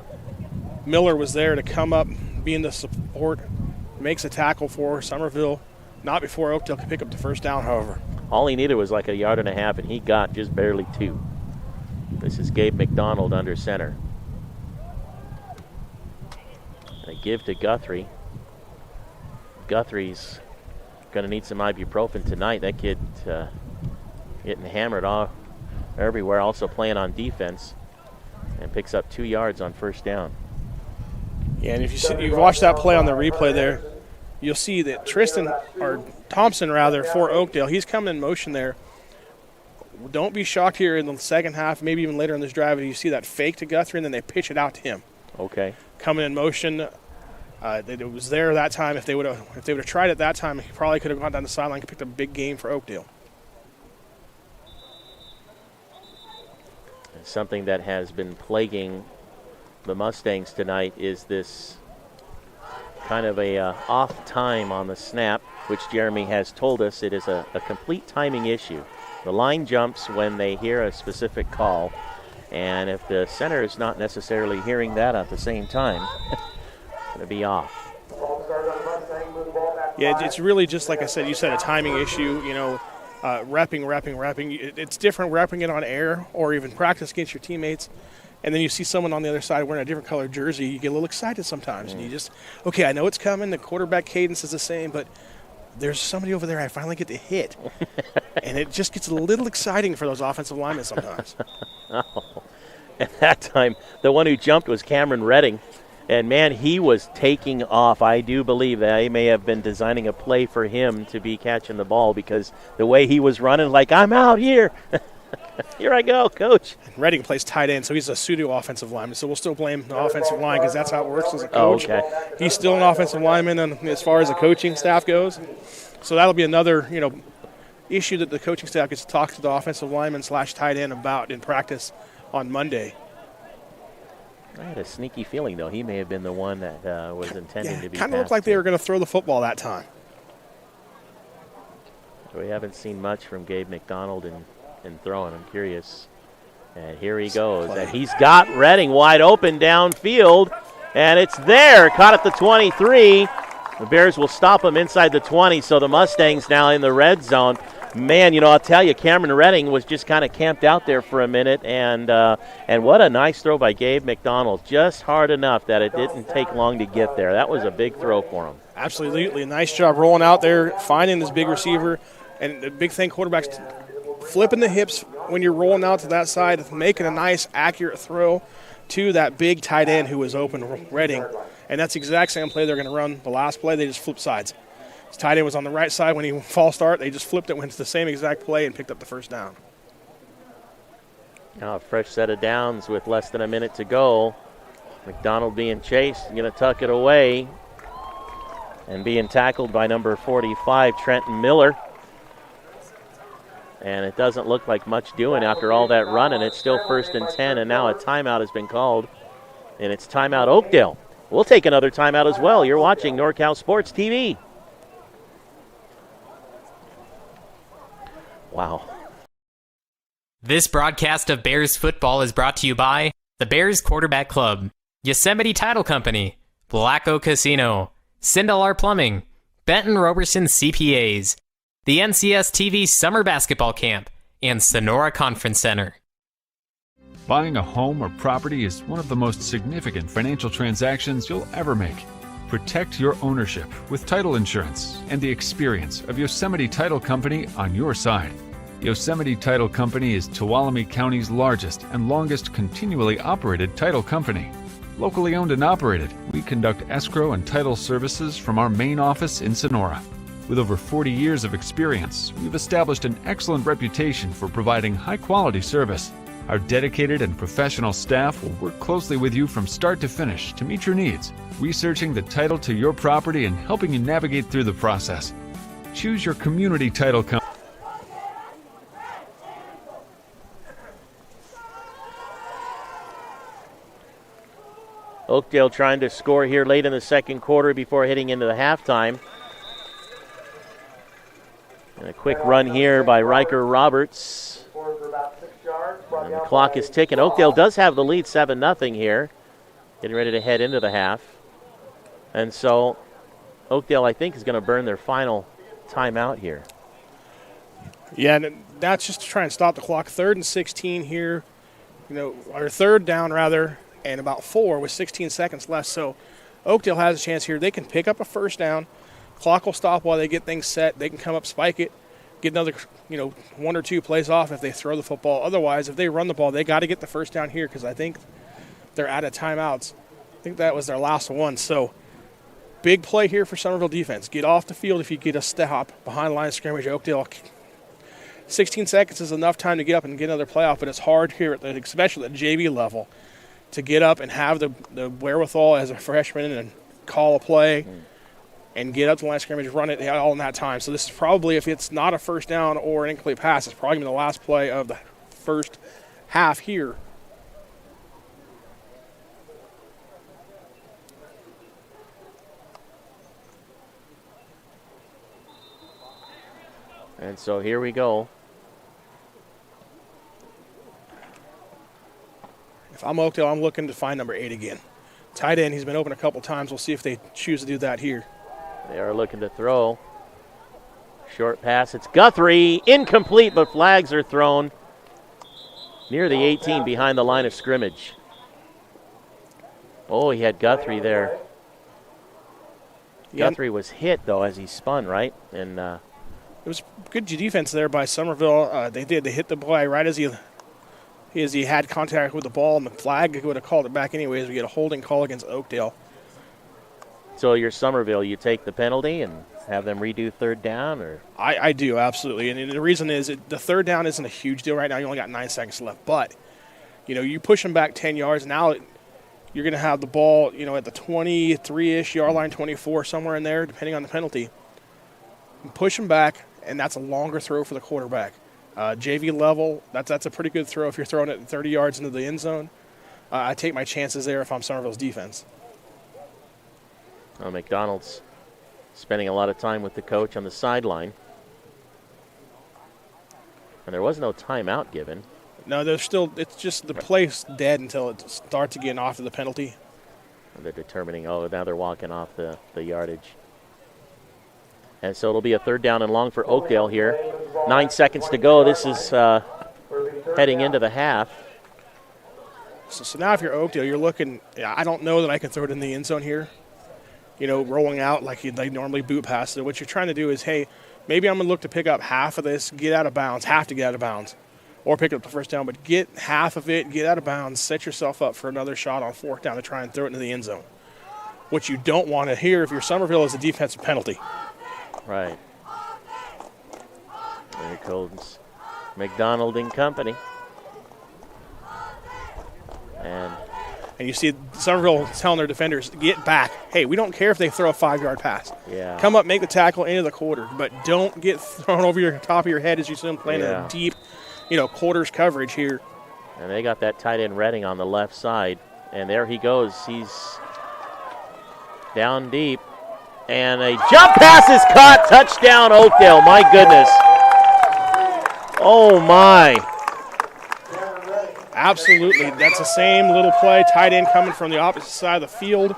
Miller was there to come up, be in the support, makes a tackle for Summerville, not before Oakdale could pick up the first down, however. All he needed was like a yard and a half, and he got just barely 2. This is Gabe McDonald under center. A give to Guthrie. Guthrie's going to need some ibuprofen tonight. That kid getting hammered all everywhere, also playing on defense, and picks up 2 yards on first down. Yeah, and if you watch that play on the replay there, you'll see that Thompson for Oakdale, he's coming in motion there. Don't be shocked here in the second half, maybe even later in this drive, if you see that fake to Guthrie and then they pitch it out to him. Okay. Coming in motion. It was there that time. If they would have tried it that time, he probably could have gone down the sideline and picked up a big game for Oakdale. Something that has been plaguing the Mustangs tonight is this kind of a off time on the snap, which Jeremy has told us it is a complete timing issue. The line jumps when they hear a specific call, and if the center is not necessarily hearing that at the same time, it's going to be off. Yeah, it's really just like I said. You said a timing issue. Repping. It's different repping it on air or even practice against your teammates. And then you see someone on the other side wearing a different colored jersey. You get a little excited sometimes. And you just, okay, I know it's coming. The quarterback cadence is the same, but there's somebody over there I finally get to hit. And it just gets a little exciting for those offensive linemen sometimes. Oh. At that time, the one who jumped was Cameron Redding. And, man, he was taking off. I do believe that they may have been designing a play for him to be catching the ball because the way he was running, like, I'm out here. Here I go, coach. Redding plays tight end, so he's a pseudo-offensive lineman. So we'll still blame the offensive line because that's how it works as a coach. Oh, okay. He's still an offensive lineman as far as the coaching staff goes. So that'll be another, issue that the coaching staff gets to talk to the offensive lineman / tight end about in practice on Monday. I had a sneaky feeling, though. He may have been the one that was intending to be kind of looked like they were going to throw the football that time. We haven't seen much from Gabe McDonald in throwing. I'm curious. And here he goes. And he's got Redding wide open downfield. And it's there. Caught at the 23. The Bears will stop him inside the 20. So the Mustangs now in the red zone. Man, I'll tell you, Cameron Redding was just kind of camped out there for a minute, and what a nice throw by Gabe McDonald. Just hard enough that it didn't take long to get there. That was a big throw for him. Absolutely. Nice job rolling out there, finding this big receiver. And the big thing, quarterbacks flipping the hips when you're rolling out to that side, making a nice, accurate throw to that big tight end who was open, Redding. And that's the exact same play they're going to run. The last play, they just flip sides. His tight end was on the right side when he false start. They just flipped it, went to the same exact play, and picked up the first down. Now a fresh set of downs with less than a minute to go. McDonald being chased, going to tuck it away. And being tackled by number 45, Trenton Miller. And it doesn't look like much doing after all that running. It's still 1st and 10, and now a timeout has been called. And it's timeout Oakdale. We'll take another timeout as well. You're watching NorCal Sports TV. Wow. This broadcast of Bears football is brought to you by the Bears Quarterback Club, Yosemite Title Company, Black Oak Casino, Sindelar Plumbing, Benton Roberson CPAs, the NCS TV Summer Basketball Camp, and Sonora Conference Center. Buying a home or property is one of the most significant financial transactions you'll ever make. Protect your ownership with title insurance and the experience of Yosemite Title Company on your side. Yosemite Title Company is Tuolumne County's largest and longest continually operated title company. Locally owned and operated, we conduct escrow and title services from our main office in Sonora. With over 40 years of experience, we've established an excellent reputation for providing high-quality service. Our dedicated and professional staff will work closely with you from start to finish to meet your needs, researching the title to your property and helping you navigate through the process. Choose your community title company. Oakdale trying to score here late in the second quarter before heading into the halftime. And a quick run here by Riker Roberts. And the clock is ticking. Oakdale does have the lead 7-0 here. Getting ready to head into the half. And so Oakdale, I think, is going to burn their final timeout here. Yeah, and that's just to try and stop the clock. 3rd and 16 here. Or 3rd down, rather, and about 4 with 16 seconds left. So Oakdale has a chance here. They can pick up a first down. Clock will stop while they get things set. They can come up, spike it, get another, 1 or 2 plays off if they throw the football. Otherwise, if they run the ball, they got to get the first down here because I think they're out of timeouts. I think that was their last one. So big play here for Summerville defense. Get off the field if you get a stop behind the line of scrimmage. Oakdale, 16 seconds is enough time to get up and get another playoff, but it's hard here, especially at the JV level, to get up and have the wherewithal as a freshman and call a play and get up to the line of scrimmage, run it all in that time. So this is probably, if it's not a first down or an incomplete pass, it's probably going to be the last play of the first half here. And so here we go. If I'm Oakdale, I'm looking to find number 8 again. Tight end, he's been open a couple times. We'll see if they choose to do that here. They are looking to throw. Short pass. It's Guthrie. Incomplete, but flags are thrown near the 18 behind the line of scrimmage. Oh, he had Guthrie there. Yeah. Guthrie was hit, though, as he spun, right? And it was good defense there by Summerville. They hit the boy right as he had contact with the ball, and the flag would have called it back anyways. We get a holding call against Oakdale. so you're Summerville. You take the penalty and have them redo third down? Or I do, absolutely. And the reason is the third down isn't a huge deal right now. You only got 9 seconds left. But, you push them back 10 yards. Now you're going to have the ball, at the 23-ish yard line, 24, somewhere in there, depending on the penalty. Push them back, and that's a longer throw for the quarterback. JV level, that's a pretty good throw if you're throwing it 30 yards into the end zone. I take my chances there if I'm Summerville's defense. Well, McDonald's spending a lot of time with the coach on the sideline. And there was no timeout given. No, it's just the play's dead until it starts again after the penalty. And they're determining, now they're walking off the yardage. And so it'll be a third down and long for Oakdale here. 9 seconds to go. This is heading into the half. So now if you're Oakdale, you're looking, I don't know that I can throw it in the end zone here. Rolling out like they normally boot past it. What you're trying to do is, hey, maybe I'm going to look to pick up half of this, get out of bounds, or pick up the first down, but get half of it, get out of bounds, set yourself up for another shot on fourth down to try and throw it into the end zone. What you don't want to hear if you're Summerville is a defensive penalty. Right. There goes McDonald and company. And you see Summerville telling their defenders, get back. Hey, we don't care if they throw a 5-yard pass. Yeah. Come up, make the tackle into the quarter, but don't get thrown over your top of your head as you see them playing a deep, quarters coverage here. And they got that tight end Redding on the left side. And there he goes. He's down deep. And a jump pass is caught. Touchdown, Oakdale. My goodness. Oh, my. Absolutely. That's the same little play. Tight end coming from the opposite side of the field,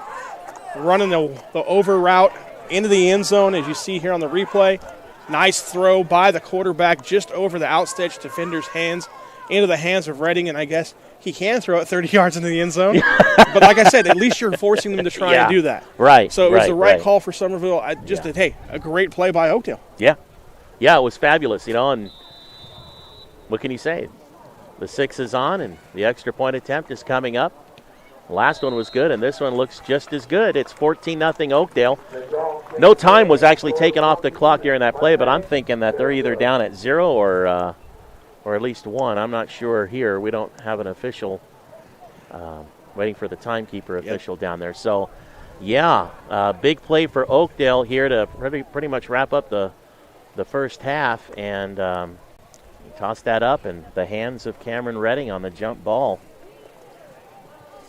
running the over route into the end zone, as you see here on the replay. Nice throw by the quarterback just over the outstretched defender's hands into the hands of Redding, and I guess he can throw it 30 yards into the end zone. But like I said, at least you're forcing them to try and do that. Right. So it was the right call for Summerville. A great play by Oakdale. Yeah. Yeah, it was fabulous, and what can you say? The 6 is on, and the extra point attempt is coming up. The last one was good, and this one looks just as good. It's 14-0 Oakdale. No time was actually taken off the clock during that play, but I'm thinking that they're either down at 0 or at least 1. I'm not sure here. We don't have an official waiting for the timekeeper official down there. So, big play for Oakdale here to pretty much wrap up the first half, and toss that up in the hands of Cameron Redding on the jump ball.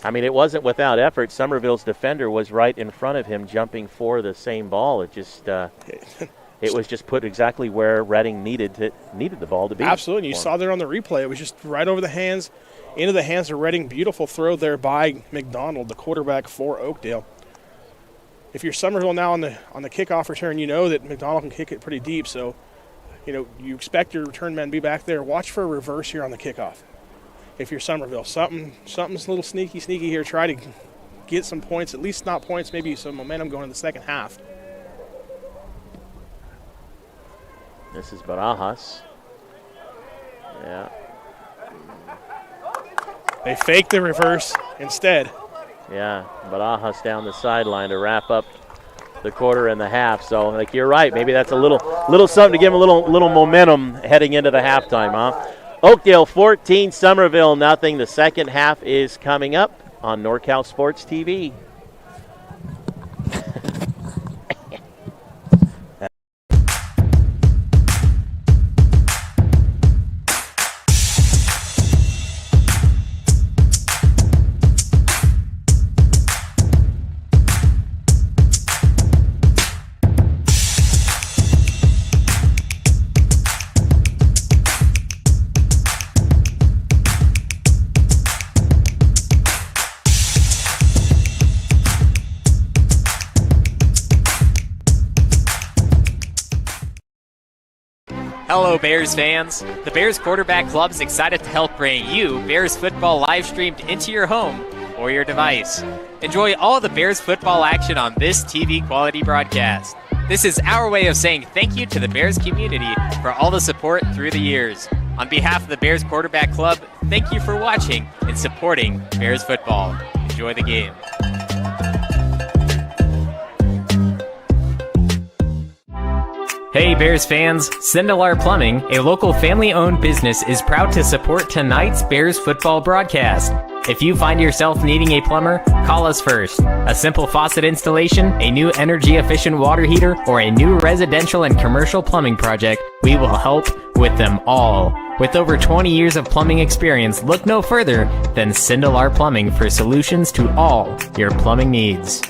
I mean, it wasn't without effort. Summerville's defender was right in front of him jumping for the same ball. It just it was just put exactly where Redding needed the ball to be. Absolutely. You saw there on the replay. It was just right over the hands, into the hands of Redding. Beautiful throw there by McDonald, the quarterback for Oakdale. If you're Summerville now on the kickoff return, you know that McDonald can kick it pretty deep, so you expect your return man to be back there. Watch for a reverse here on the kickoff. If you're Summerville, something's a little sneaky here. Try to get some points, at least not points, maybe some momentum going in the second half. This is Barajas. Yeah. They fake the reverse instead. Yeah, Barajas down the sideline to wrap up the quarter and the half. So, you're right. Maybe that's a little something to give them a little momentum heading into the halftime, huh? Oakdale 14, Summerville nothing. The second half is coming up on NorCal Sports TV. Hello, Bears fans. The Bears Quarterback Club is excited to help bring you Bears football live streamed into your home or your device. Enjoy all the Bears football action on this TV quality broadcast. This is our way of saying thank you to the Bears community for all the support through the years. On behalf of the Bears Quarterback Club, thank you for watching and supporting Bears football. Enjoy the game. Hey Bears fans, Sindelar Plumbing, a local family-owned business, is proud to support tonight's Bears football broadcast. If you find yourself needing a plumber, call us first. A simple faucet installation, a new energy-efficient water heater, or a new residential and commercial plumbing project, we will help with them all. With over 20 years of plumbing experience, look no further than Sindelar Plumbing for solutions to all your plumbing needs.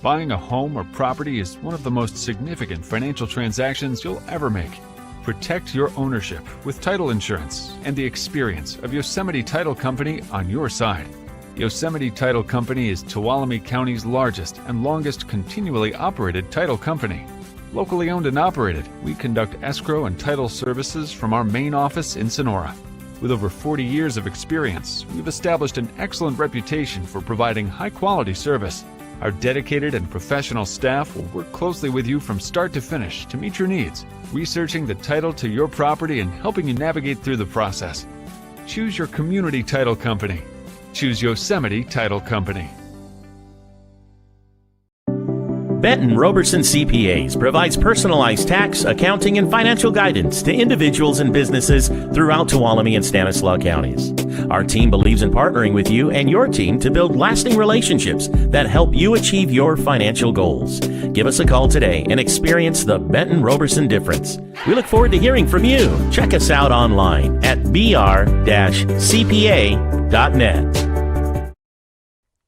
Buying a home or property is one of the most significant financial transactions you'll ever make. Protect your ownership with title insurance and the experience of Yosemite Title Company on your side. Yosemite Title Company is Tuolumne County's largest and longest continually operated title company. Locally owned and operated, we conduct escrow and title services from our main office in Sonora. With over 40 years of experience, we've established an excellent reputation for providing high-quality service. Our dedicated and professional staff will work closely with you from start to finish to meet your needs, researching the title to your property and helping you navigate through the process. Choose your community title company. Choose Yosemite Title Company. Benton Roberson CPAs provides personalized tax, accounting, and financial guidance to individuals and businesses throughout Tuolumne and Stanislaus counties. Our team believes in partnering with you and your team to build lasting relationships that help you achieve your financial goals. Give us a call today and experience the Benton Roberson difference. We look forward to hearing from you. Check us out online at br-cpa.net.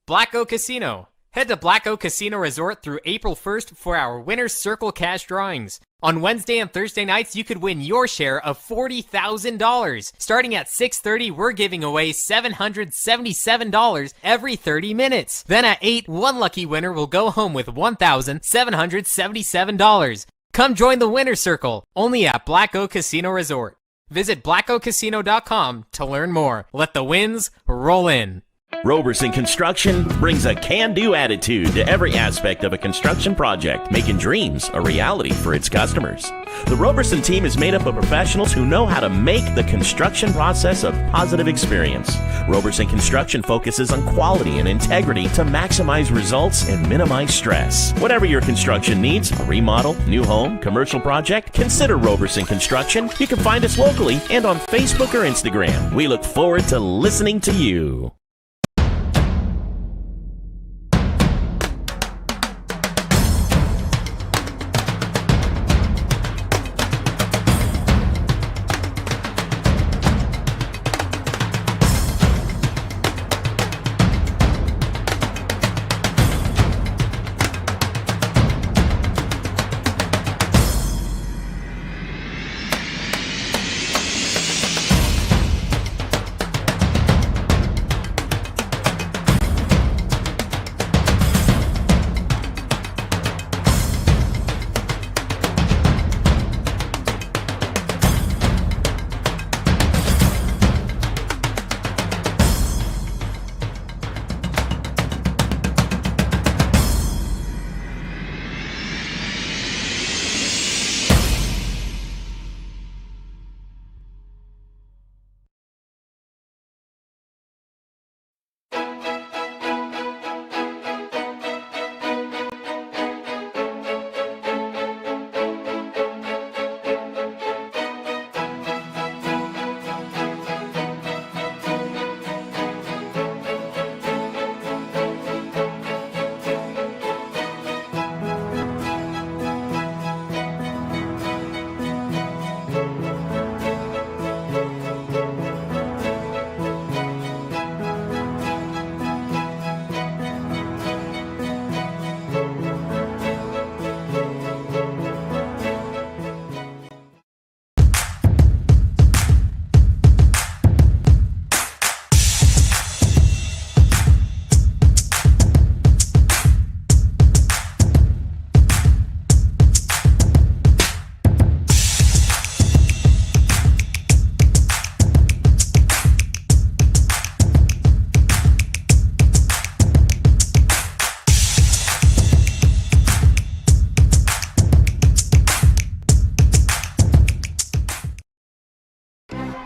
Black Oak Casino. Head to Black Oak Casino Resort through April 1st for our Winner's Circle cash drawings. On Wednesday and Thursday nights, you could win your share of $40,000. Starting at 6:30, we're giving away $777 every 30 minutes. Then at 8, one lucky winner will go home with $1,777. Come join the Winner's Circle, only at Black Oak Casino Resort. Visit blackoakcasino.com to learn more. Let the wins roll in. Roberson Construction brings a can-do attitude to every aspect of a construction project, making dreams a reality for its customers. The Roberson team is made up of professionals who know how to make the construction process a positive experience. Roberson Construction focuses on quality and integrity to maximize results and minimize stress. Whatever your construction needs, a remodel, new home, commercial project, consider Roberson Construction. You can find us locally and on Facebook or Instagram. We look forward to listening to you.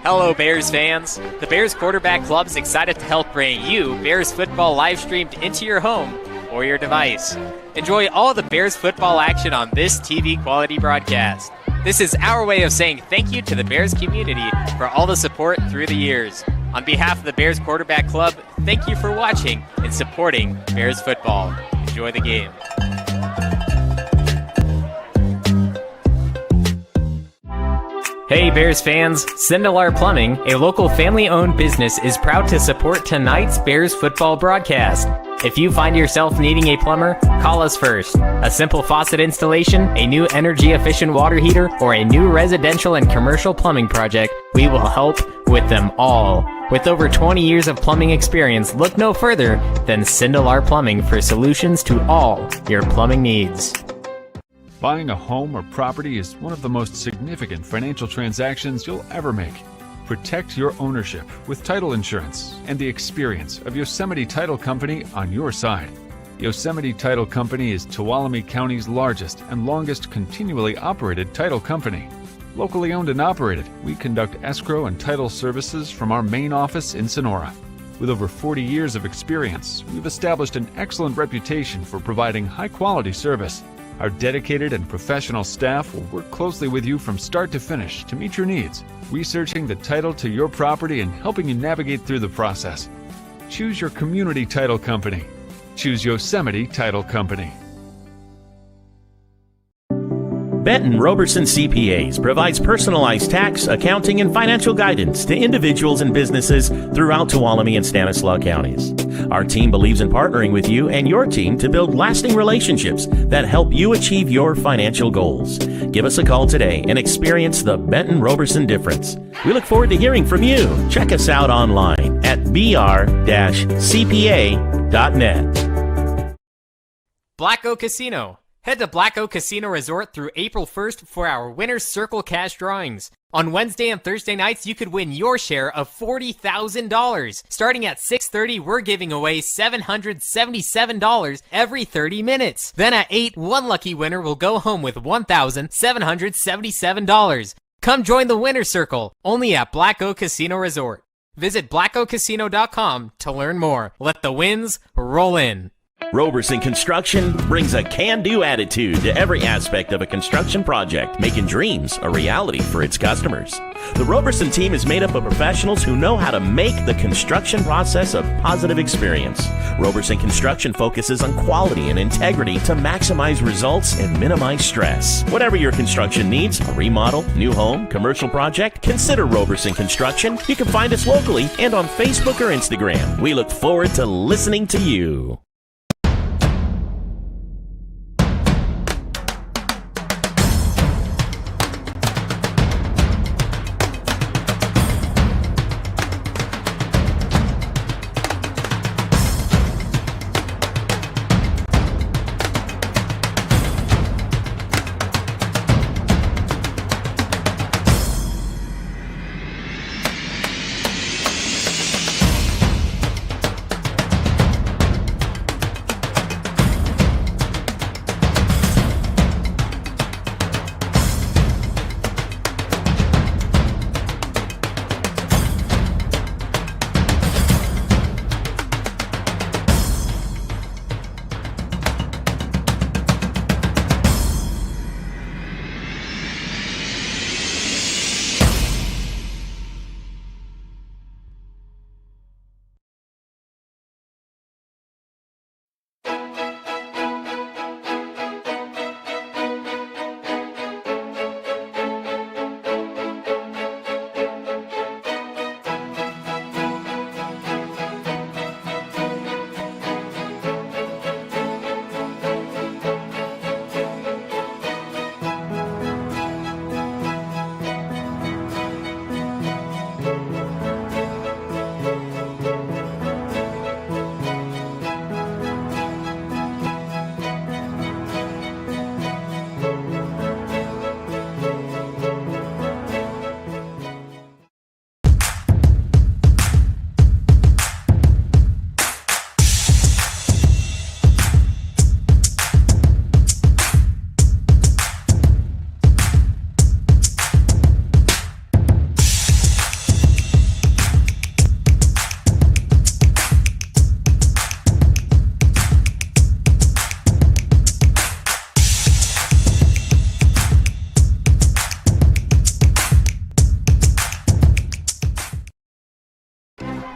Hello, Bears fans. The Bears Quarterback Club is excited to help bring you Bears football live streamed into your home or your device. Enjoy all the Bears football action on this TV quality broadcast. This is our way of saying thank you to the Bears community for all the support through the years. On behalf of the Bears Quarterback Club, thank you for watching and supporting Bears football. Enjoy the game. Hey Bears fans, Sindelar Plumbing, a local family-owned business, is proud to support tonight's Bears football broadcast. If you find yourself needing a plumber, call us first. A simple faucet installation, a new energy-efficient water heater, or a new residential and commercial plumbing project, we will help with them all. With over 20 years of plumbing experience, look no further than Sindelar Plumbing for solutions to all your plumbing needs. Buying a home or property is one of the most significant financial transactions you'll ever make. Protect your ownership with title insurance and the experience of Yosemite Title Company on your side. Yosemite Title Company is Tuolumne County's largest and longest continually operated title company. Locally owned and operated, we conduct escrow and title services from our main office in Sonora. With over 40 years of experience, we've established an excellent reputation for providing high-quality service. Our dedicated and professional staff will work closely with you from start to finish to meet your needs, researching the title to your property and helping you navigate through the process. Choose your community title company. Choose Yosemite Title Company. Benton Roberson CPAs provides personalized tax, accounting, and financial guidance to individuals and businesses throughout Tuolumne and Stanislaus counties. Our team believes in partnering with you and your team to build lasting relationships that help you achieve your financial goals. Give us a call today and experience the Benton Roberson difference. We look forward to hearing from you. Check us out online at br-cpa.net. Black Oak Casino. Head to Black Oak Casino Resort through April 1st for our Winner's Circle cash drawings. On Wednesday and Thursday nights, you could win your share of $40,000. Starting at 6:30, we're giving away $777 every 30 minutes. Then at 8, one lucky winner will go home with $1,777. Come join the Winner's Circle, only at Black Oak Casino Resort. Visit blackoakcasino.com to learn more. Let the wins roll in. Roberson Construction brings a can-do attitude to every aspect of a construction project, making dreams a reality for its customers. The Roberson team is made up of professionals who know how to make the construction process a positive experience. Roberson Construction focuses on quality and integrity to maximize results and minimize stress. Whatever your construction needs, a remodel, new home, commercial project, consider Roberson Construction. You can find us locally and on Facebook or Instagram. We look forward to listening to you.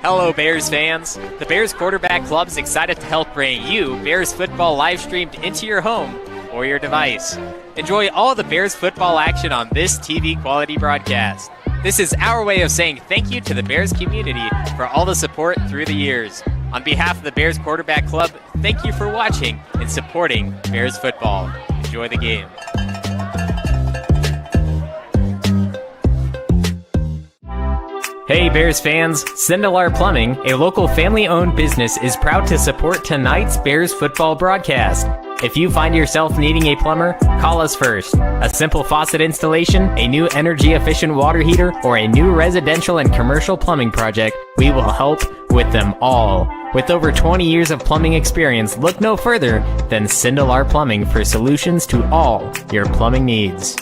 Hello, Bears fans. The Bears Quarterback Club is excited to help bring you Bears football live streamed into your home or your device. Enjoy all the Bears football action on this TV quality broadcast. This is our way of saying thank you to the Bears community for all the support through the years. On behalf of the Bears Quarterback Club, thank you for watching and supporting Bears football. Enjoy the game. Hey Bears fans, Sindelar Plumbing, a local family-owned business, is proud to support tonight's Bears football broadcast. If you find yourself needing a plumber, call us first. A simple faucet installation, a new energy-efficient water heater, or a new residential and commercial plumbing project, we will help with them all. With over 20 years of plumbing experience, look no further than Sindelar Plumbing for solutions to all your plumbing needs.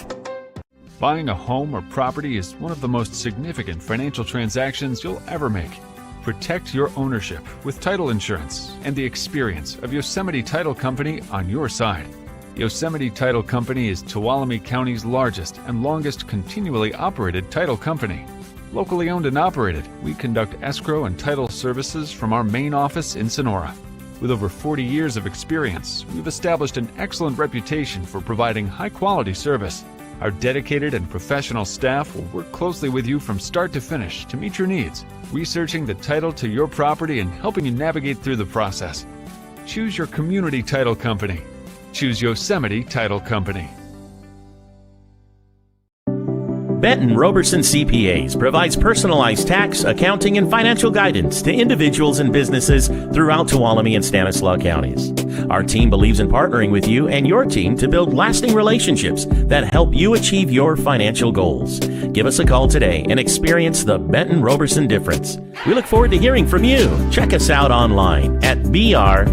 Buying a home or property is one of the most significant financial transactions you'll ever make. Protect your ownership with title insurance and the experience of Yosemite Title Company on your side. Yosemite Title Company is Tuolumne County's largest and longest continually operated title company. Locally owned and operated, we conduct escrow and title services from our main office in Sonora. With over 40 years of experience, we've established an excellent reputation for providing high-quality service. Our dedicated and professional staff will work closely with you from start to finish to meet your needs, researching the title to your property and helping you navigate through the process. Choose your community title company. Choose Yosemite Title Company. Benton Roberson CPAs provides personalized tax, accounting, and financial guidance to individuals and businesses throughout Tuolumne and Stanislaus counties. Our team believes in partnering with you and your team to build lasting relationships that help you achieve your financial goals. Give us a call today and experience the Benton Roberson difference. We look forward to hearing from you. Check us out online at br-cpa.net.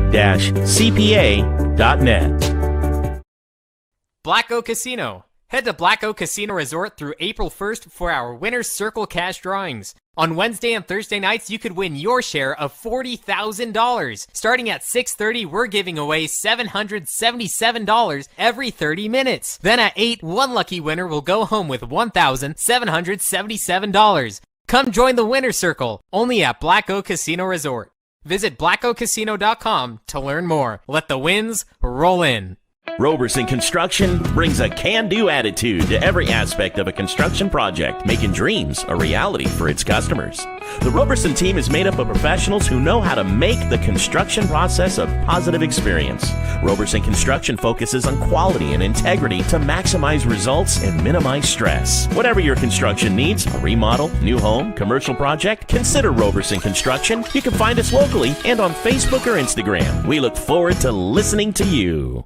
Black Oak Casino. Head to Black Oak Casino Resort through April 1st for our Winner's Circle cash drawings. On Wednesday and Thursday nights, you could win your share of $40,000. Starting at 6:30, we're giving away $777 every 30 minutes. Then at 8, one lucky winner will go home with $1,777. Come join the Winner's Circle, only at Black Oak Casino Resort. Visit blackoakcasino.com to learn more. Let the wins roll in. Roberson Construction brings a can-do attitude to every aspect of a construction project, making dreams a reality for its customers. The Roberson team is made up of professionals who know how to make the construction process a positive experience. Roberson Construction focuses on quality and integrity to maximize results and minimize stress. Whatever your construction needs, a remodel, new home, commercial project, consider Roberson Construction. You can find us locally and on Facebook or Instagram. We look forward to listening to you.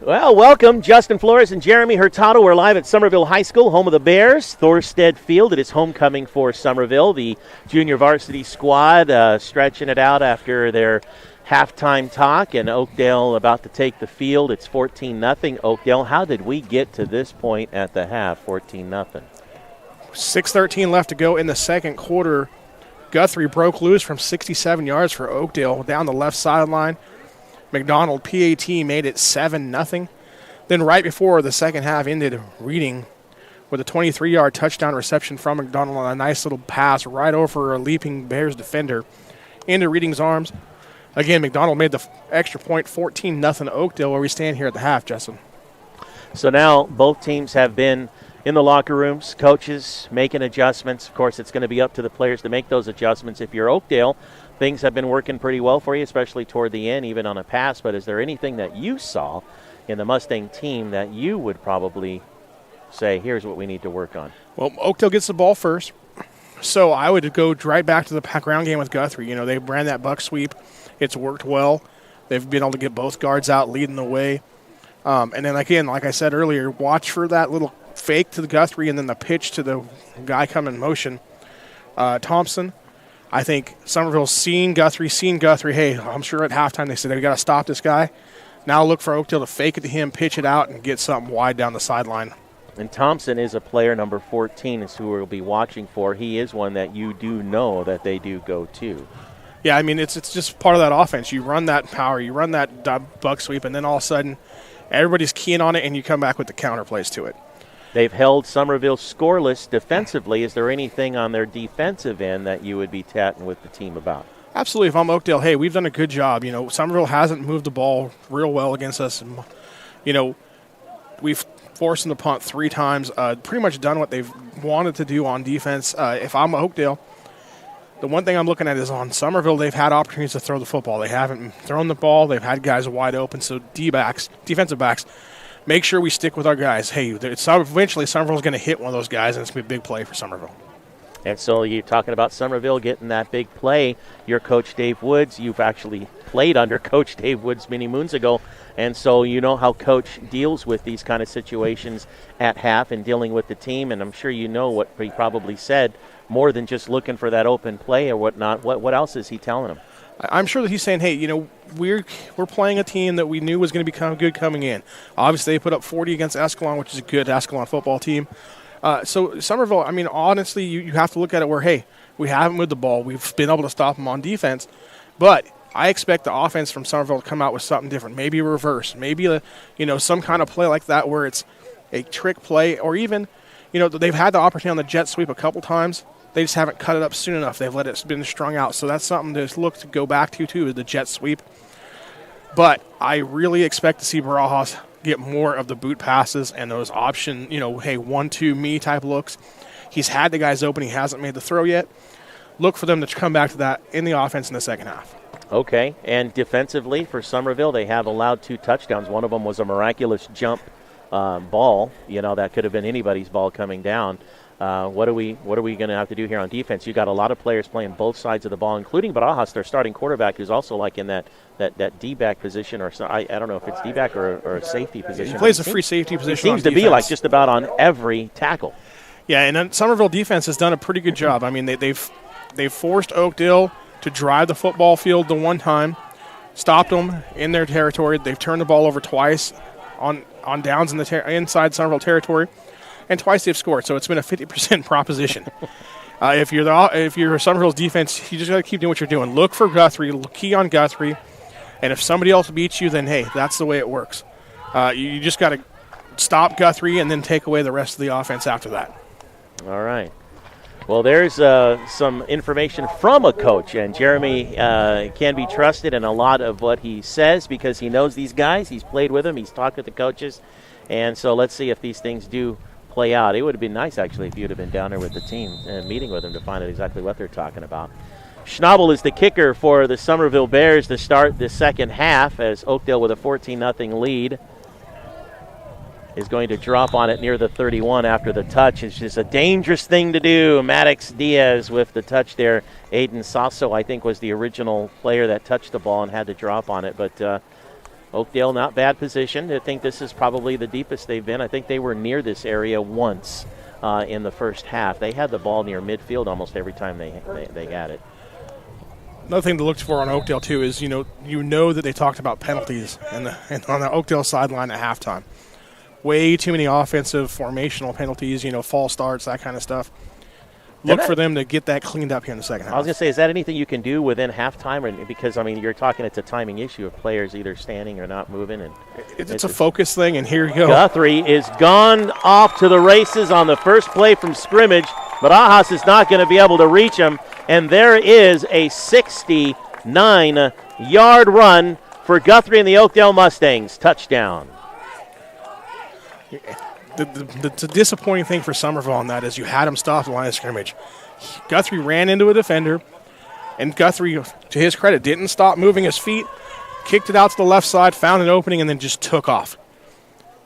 Well, welcome, Justin Flores and Jeremy Hurtado. We're live at Summerville High School, home of the Bears, Thorstead Field. It is homecoming for Summerville. The junior varsity squad stretching it out after their halftime talk, and Oakdale about to take the field. It's 14-0. Oakdale, how did we get to this point at the half, 14-0? 6:13 left to go in the second quarter. Guthrie broke loose from 67 yards for Oakdale down the left sideline. McDonald, PAT, made it 7-0. Then right before the second half ended, Reading with a 23-yard touchdown reception from McDonald on a nice little pass right over a leaping Bears defender into Reading's arms. Again, McDonald made the extra point, 14-0 Oakdale, where we stand here at the half, Justin. So now both teams have been in the locker rooms, coaches making adjustments. Of course, it's going to be up to the players to make those adjustments. If you're Oakdale, things have been working pretty well for you, especially toward the end, even on a pass. But is there anything that you saw in the Mustang team that you would probably say, here's what we need to work on? Well, Oakdale gets the ball first, so I would go right back to the ground game with Guthrie. You know, they ran that buck sweep. It's worked well. They've been able to get both guards out leading the way. And then, again, like I said earlier, watch for that little fake to the Guthrie and then the pitch to the guy coming in motion. Thompson, I think Summerville's seen Guthrie. Hey, I'm sure at halftime they said, we got to stop this guy. Now look for Oakdale to fake it to him, pitch it out, and get something wide down the sideline. And Thompson is a player, number 14, is who we'll be watching for. He is one that you do know that they do go to. Yeah, I mean, it's just part of that offense. You run that power, you run that buck sweep, and then all of a sudden everybody's keying on it, and you come back with the counter plays to it. They've held Summerville scoreless defensively. Is there anything on their defensive end that you would be chatting with the team about? Absolutely. If I'm Oakdale, hey, we've done a good job. You know, Summerville hasn't moved the ball real well against us. You know, we've forced them to punt 3 times, pretty much done what they've wanted to do on defense. If I'm Oakdale, the one thing I'm looking at is on Summerville, they've had opportunities to throw the football. They haven't thrown the ball. They've had guys wide open. So defensive backs, make sure we stick with our guys. Hey, eventually Summerville's going to hit one of those guys, and it's going to be a big play for Summerville. And so you're talking about Summerville getting that big play. Your coach, Dave Woods, you've actually played under Coach Dave Woods many moons ago, and so you know how Coach deals with these kind of situations at half and dealing with the team, and I'm sure you know what he probably said, more than just looking for that open play or whatnot. What else is he telling them? I'm sure that he's saying, hey, you know, we're playing a team that we knew was going to become good coming in. Obviously, they put up 40 against Escalon, which is a good Escalon football team. So Summerville, I mean, honestly, you have to look at it where, hey, we haven't moved the ball. We've been able to stop them on defense. But I expect the offense from Summerville to come out with something different, maybe a reverse, maybe some kind of play like that where it's a trick play, or even, you know, they've had the opportunity on the jet sweep a couple times. They just haven't cut it up soon enough. They've let it been strung out. So that's something to go back to, too, is the jet sweep. But I really expect to see Barajas get more of the boot passes and those option, you know, hey, 1-2 me type looks. He's had the guys open. He hasn't made the throw yet. Look for them to come back to that in the offense in the second half. Okay, and defensively for Summerville, they have allowed 2 touchdowns. One of them was a miraculous jump ball. You know, that could have been anybody's ball coming down. What are we going to have to do here on defense? You got a lot of players playing both sides of the ball, including Barajas, their starting quarterback, who's also like in that D-back position, or so, I don't know if it's D-back or a safety position. He plays a free safety position. He seems to be like just about on every tackle. Yeah, and then Summerville defense has done a pretty good job. I mean, they've forced Oakdale to drive the football field the one time, stopped them in their territory. They've turned the ball over twice on downs in the inside Summerville territory. And twice they've scored, so it's been a 50% proposition. If you're Summerville's defense, you just got to keep doing what you're doing. Look for Guthrie, key on Guthrie, and if somebody else beats you, then hey, that's the way it works. You just got to stop Guthrie and then take away the rest of the offense after that. All right. Well, there's some information from a coach, and Jeremy can be trusted in a lot of what he says because he knows these guys. He's played with them. He's talked with the coaches, and so let's see if these things do play out. It would have been nice, actually, if you'd have been down there with the team and meeting with them to find out exactly what they're talking about. Schnabel is the kicker for the Summerville Bears to start the second half, as Oakdale with a 14-0 lead is going to drop on it near the 31 after the touch. It's just a dangerous thing to do. Maddox Diaz with the touch there. Aiden Sasso, I think, was the original player that touched the ball and had to drop on it, but Oakdale, not bad position. I think this is probably the deepest they've been. I think they were near this area once in the first half. They had the ball near midfield almost every time they got it. Another thing to look for on Oakdale, too, is, you know that they talked about penalties and on the Oakdale sideline at halftime. Way too many offensive formational penalties, false starts, that kind of stuff. Look for them to get that cleaned up here in the second half. I was going to say, is that anything you can do within halftime? Because, you're talking it's a timing issue of players either standing or not moving. And it's a focus thing, and here you go. Guthrie is gone off to the races on the first play from scrimmage. Barajas is not going to be able to reach him, and there is a 69-yard run for Guthrie and the Oakdale Mustangs. Touchdown. the disappointing thing for Summerville on that is you had him stop the line of scrimmage. Guthrie ran into a defender, and Guthrie, to his credit, didn't stop moving his feet, kicked it out to the left side, found an opening, and then just took off.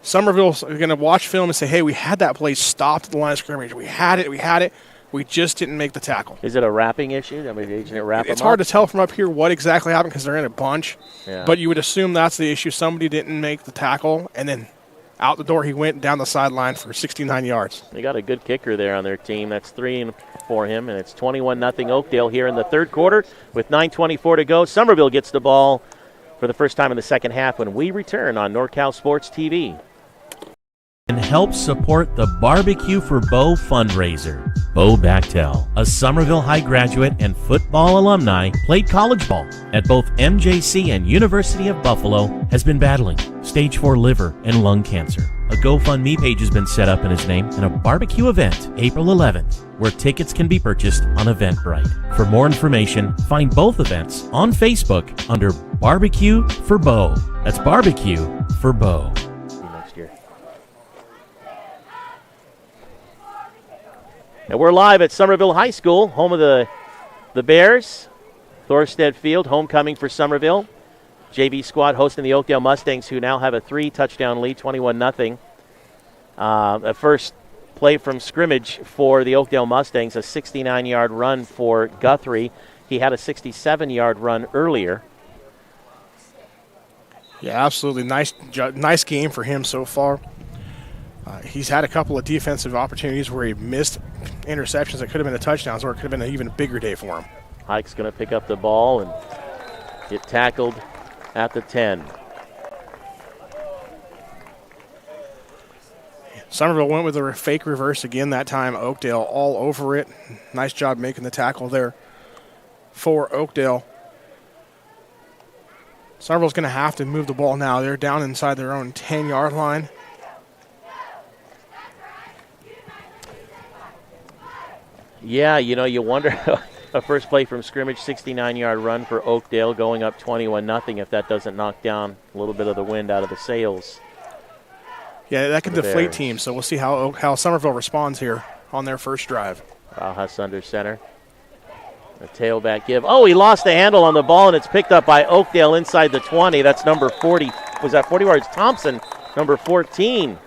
Summerville's going to watch film and say, hey, we had that play stopped at the line of scrimmage. We had it. We just didn't make the tackle. Is it a wrapping issue? I mean, didn't it wrap It's him hard up? to tell from up here what exactly happened because they're in a bunch. Yeah. But you would assume that's the issue. Somebody didn't make the tackle, and then out the door he went down the sideline for 69 yards. They got a good kicker there on their team. That's 3 for him, and it's 21-0 Oakdale here in the third quarter with 9:24 to go. Summerville gets the ball for the first time in the second half when we return on NorCal Sports TV. And help support the Barbecue for Bo fundraiser. Bo Bachtel, a Summerville High graduate and football alumni, played college ball at both MJC and University of Buffalo, has been battling stage 4 liver and lung cancer. A GoFundMe page has been set up in his name and a barbecue event April 11th where tickets can be purchased on Eventbrite. For more information, find both events on Facebook under Barbecue for Bo. That's Barbecue for Bo. Next year. And we're live at Summerville High School, home of the Bears. Thorstead Field, homecoming for Summerville. JV squad hosting the Oakdale Mustangs, who now have a 3-touchdown lead, 21-0. A first play from scrimmage for the Oakdale Mustangs, a 69-yard run for Guthrie. He had a 67-yard run earlier. Yeah, absolutely. Nice game for him so far. He's had a couple of defensive opportunities where he missed interceptions that could have been a touchdowns, or it could have been an even bigger day for him. Hike's going to pick up the ball and get tackled at the 10. Summerville went with a fake reverse again that time. Oakdale all over it. Nice job making the tackle there for Oakdale. Summerville's going to have to move the ball now. They're down inside their own 10-yard line. Yeah, you wonder a first play from scrimmage, 69-yard run for Oakdale going up 21-0 if that doesn't knock down a little bit of the wind out of the sails. Yeah, that can deflate teams, so we'll see how Summerville responds here on their first drive. Rauhus under center. A tailback give. Oh, he lost the handle on the ball, and it's picked up by Oakdale inside the 20. That's number 40. Was that 40 yards? Thompson, number 14.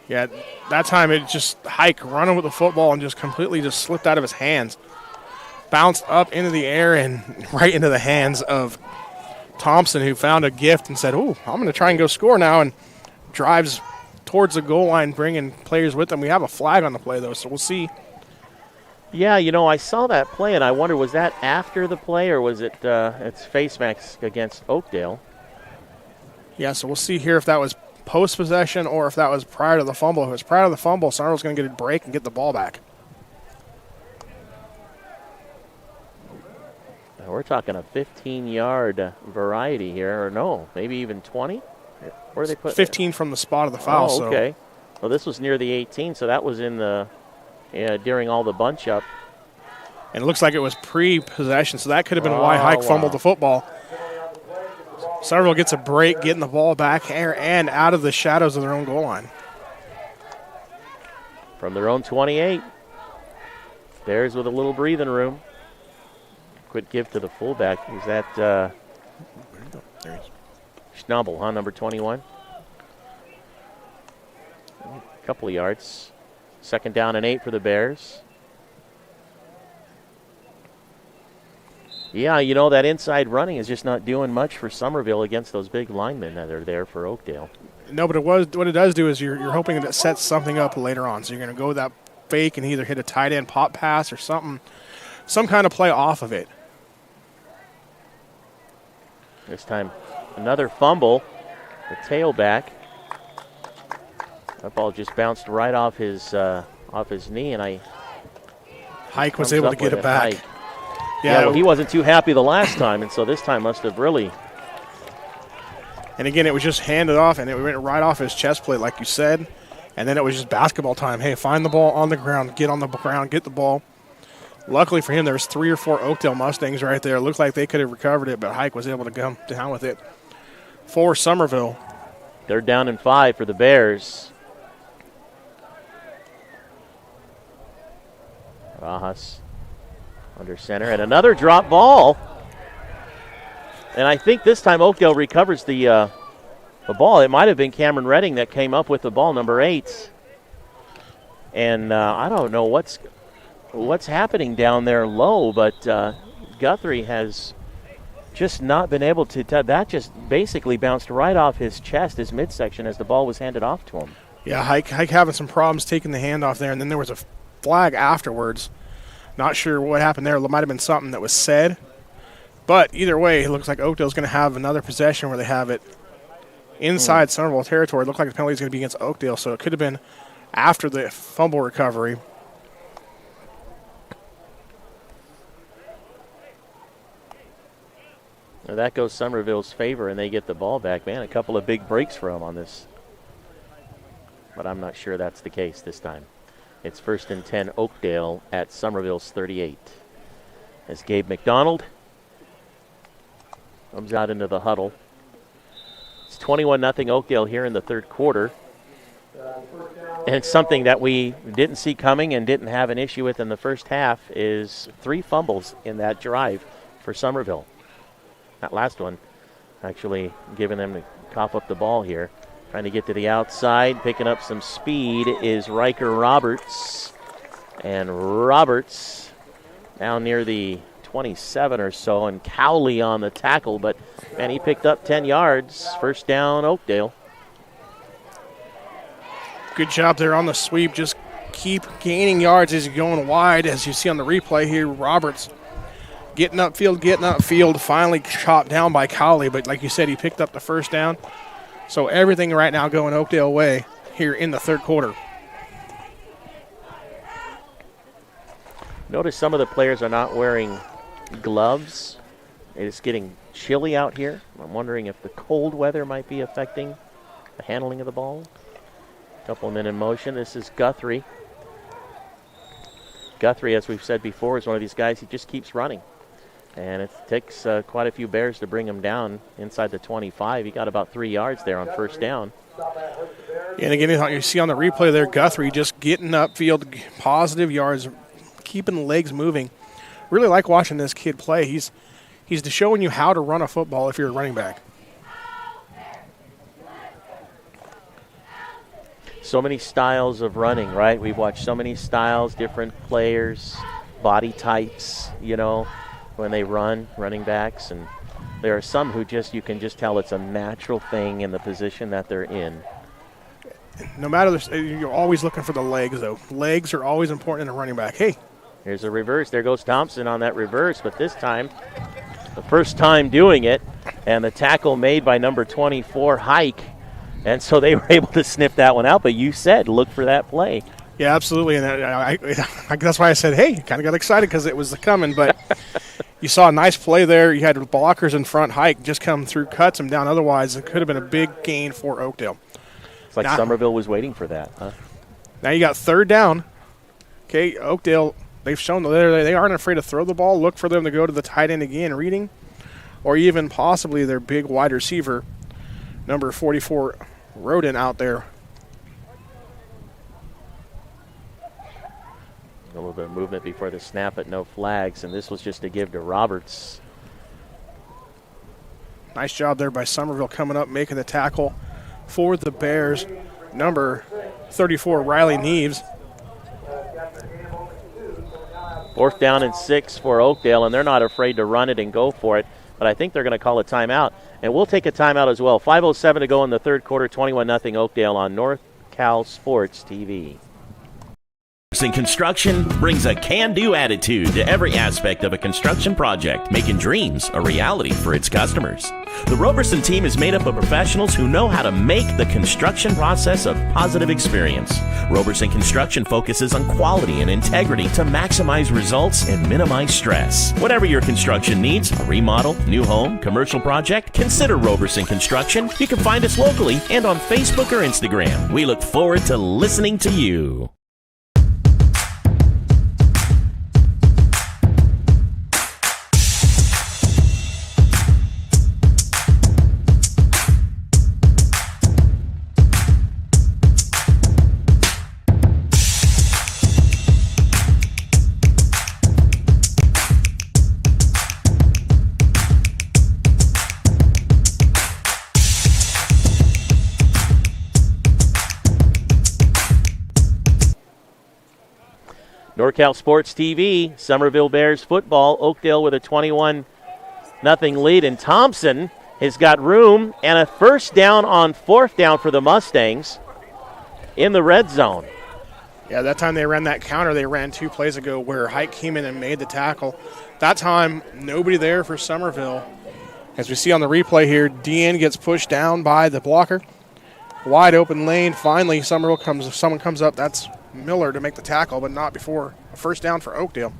Yeah, that time it just Hike running with the football and just completely just slipped out of his hands. Bounced up into the air and right into the hands of Thompson, who found a gift and said, "Oh, I'm going to try and go score now," and drives towards the goal line, bringing players with him. We have a flag on the play, though, so we'll see. Yeah, I saw that play, and I wonder, was that after the play or was it it's face mask against Oakdale? Yeah, so we'll see here if that was post-possession or if that was prior to the fumble. If it was prior to the fumble, Summerville's going to get a break and get the ball back. Now we're talking a 15-yard variety here, or no, maybe even 20? Where they put 15 from the spot of the foul. Oh, okay. Well, this was near the 18, so that was in the during all the bunch up. And it looks like it was pre-possession, so that could have been why Hike fumbled the football. Summerville gets a break, getting the ball back and out of the shadows of their own goal line. From their own 28. Bears with a little breathing room. Quick give to the fullback. Is that Schnabel, number 21? A couple of yards. 2nd down and 8 for the Bears. Yeah, that inside running is just not doing much for Summerville against those big linemen that are there for Oakdale. No, but what it does do is you're hoping that it sets something up later on. So you're going to go with that fake and either hit a tight end pop pass or something, some kind of play off of it. This time, another fumble. The tailback. That ball just bounced right off his knee, and Hike was able to get it back. Hike. Yeah, well, he wasn't too happy the last time, and so this time must have really. And again, it was just handed off, and it went right off his chest plate, like you said. And then it was just basketball time. Hey, find the ball on the ground, get on the ground, get the ball. Luckily for him, there was 3 or 4 Oakdale Mustangs right there. It looked like they could have recovered it, but Hike was able to come down with it. for Summerville. They're down in 5 for the Bears. Rajas under center, and another drop ball. And I think this time Oakdale recovers the ball. It might have been Cameron Redding that came up with the ball, number 8. And I don't know what's happening down there low, but Guthrie has just not been able to. That just basically bounced right off his chest, his midsection, as the ball was handed off to him. Yeah, Hike having some problems taking the handoff there, and then there was a flag afterwards. Not sure what happened there. It might have been something that was said. But either way, it looks like Oakdale's going to have another possession where they have it inside Summerville territory. It looked like the penalty is going to be against Oakdale, so it could have been after the fumble recovery. Now that goes Summerville's favor, and they get the ball back. Man, a couple of big breaks for them on this. But I'm not sure that's the case this time. It's 1st and 10, Oakdale at Summerville's 38. As Gabe McDonald comes out into the huddle. It's 21-0 Oakdale here in the third quarter. And something that we didn't see coming and didn't have an issue with in the first half is 3 fumbles in that drive for Summerville. That last one actually giving them to cough up the ball here. Trying to get to the outside, picking up some speed is Riker Roberts. And Roberts down near the 27 or so, and Cowley on the tackle, but man, he picked up 10 yards. First down, Oakdale. Good job there on the sweep. Just keep gaining yards as you're going wide, as you see on the replay here. Roberts getting upfield, finally chopped down by Cowley, but like you said, he picked up the first down. So everything right now going Oakdale way here in the third quarter. Notice some of the players are not wearing gloves. It's getting chilly out here. I'm wondering if the cold weather might be affecting the handling of the ball. Couple of men in motion. This is Guthrie. Guthrie, as we've said before, is one of these guys who just keeps running. And it takes quite a few Bears to bring him down inside the 25. He got about 3 yards there on first down. And again, you see on the replay there, Guthrie just getting upfield, positive yards, keeping the legs moving. Really like watching this kid play. He's showing you how to run a football if you're a running back. So many styles of running, right? We've watched so many styles, different players, body types, when they run, running backs. And there are some who you can just tell it's a natural thing in the position that they're in. No matter, you're always looking for the legs, though. Legs are always important in a running back. Hey. Here's a reverse. There goes Thompson on that reverse, but this time, the first time doing it, and the tackle made by number 24, Hike. And so they were able to sniff that one out, but you said look for that play. Yeah, absolutely, and I that's why I said, hey, kind of got excited because it was coming, but you saw a nice play there. You had blockers in front. Hike just come through, cuts him down. Otherwise, it could have been a big gain for Oakdale. It's like Summerville was waiting for that, huh? Now you got third down. Okay, Oakdale, they've shown that they aren't afraid to throw the ball. Look for them to go to the tight end again, Reading, or even possibly their big wide receiver, number 44, Roden out there. A little bit of movement before the snap, but no flags, and this was just a give to Roberts. Nice job there by Summerville coming up, making the tackle for the Bears. Number 34, Riley Neves. 4th down and 6 for Oakdale, and they're not afraid to run it and go for it, but I think they're going to call a timeout, and we'll take a timeout as well. 5:07 to go in the third quarter, 21-0 Oakdale on North Cal Sports TV. Roberson Construction brings a can-do attitude to every aspect of a construction project, making dreams a reality for its customers. The Roberson team is made up of professionals who know how to make the construction process a positive experience. Roberson Construction focuses on quality and integrity to maximize results and minimize stress. Whatever your construction needs, a remodel, new home, commercial project, consider Roberson Construction. You can find us locally and on Facebook or Instagram. We look forward to listening to you. NorCal Sports TV, Summerville Bears football, Oakdale with a 21-0 lead, and Thompson has got room and a first down on fourth down for the Mustangs in the red zone. Yeah, that time they ran that counter they ran 2 plays ago where Hike came in and made the tackle. That time, nobody there for Summerville. As we see on the replay here, Dean gets pushed down by the blocker. Wide open lane. Finally, someone comes up. That's Miller to make the tackle, but not before a first down for Oakdale.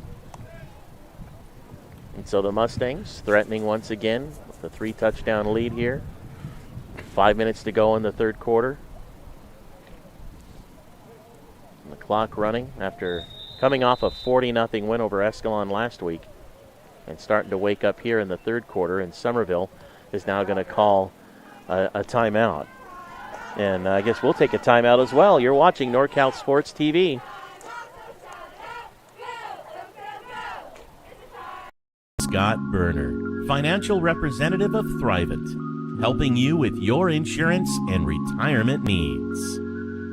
And so the Mustangs threatening once again with a 3-touchdown lead here. 5 minutes to go in the third quarter. And the clock running after coming off a 40-0 win over Escalon last week and starting to wake up here in the third quarter. And Summerville is now going to call a timeout. And I guess we'll take a timeout as well. You're watching NorCal Sports TV. Scott Berner, financial representative of Thrivent, helping you with your insurance and retirement needs.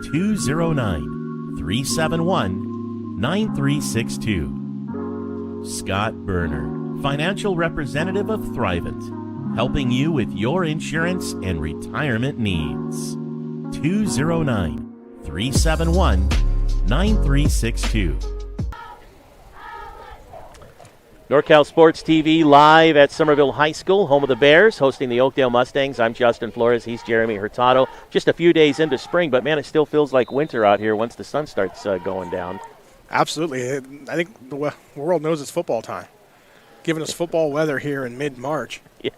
209-371-9362. Scott Berner, financial representative of Thrivent, helping you with your insurance and retirement needs. 209-371-9362. NorCal Sports TV live at Summerville High School, home of the Bears, hosting the Oakdale Mustangs. I'm Justin Flores. He's Jeremy Hurtado. Just a few days into spring, but, man, it still feels like winter out here once the sun starts going down. Absolutely. I think the world knows it's football time, giving us football weather here in mid-March. Yeah.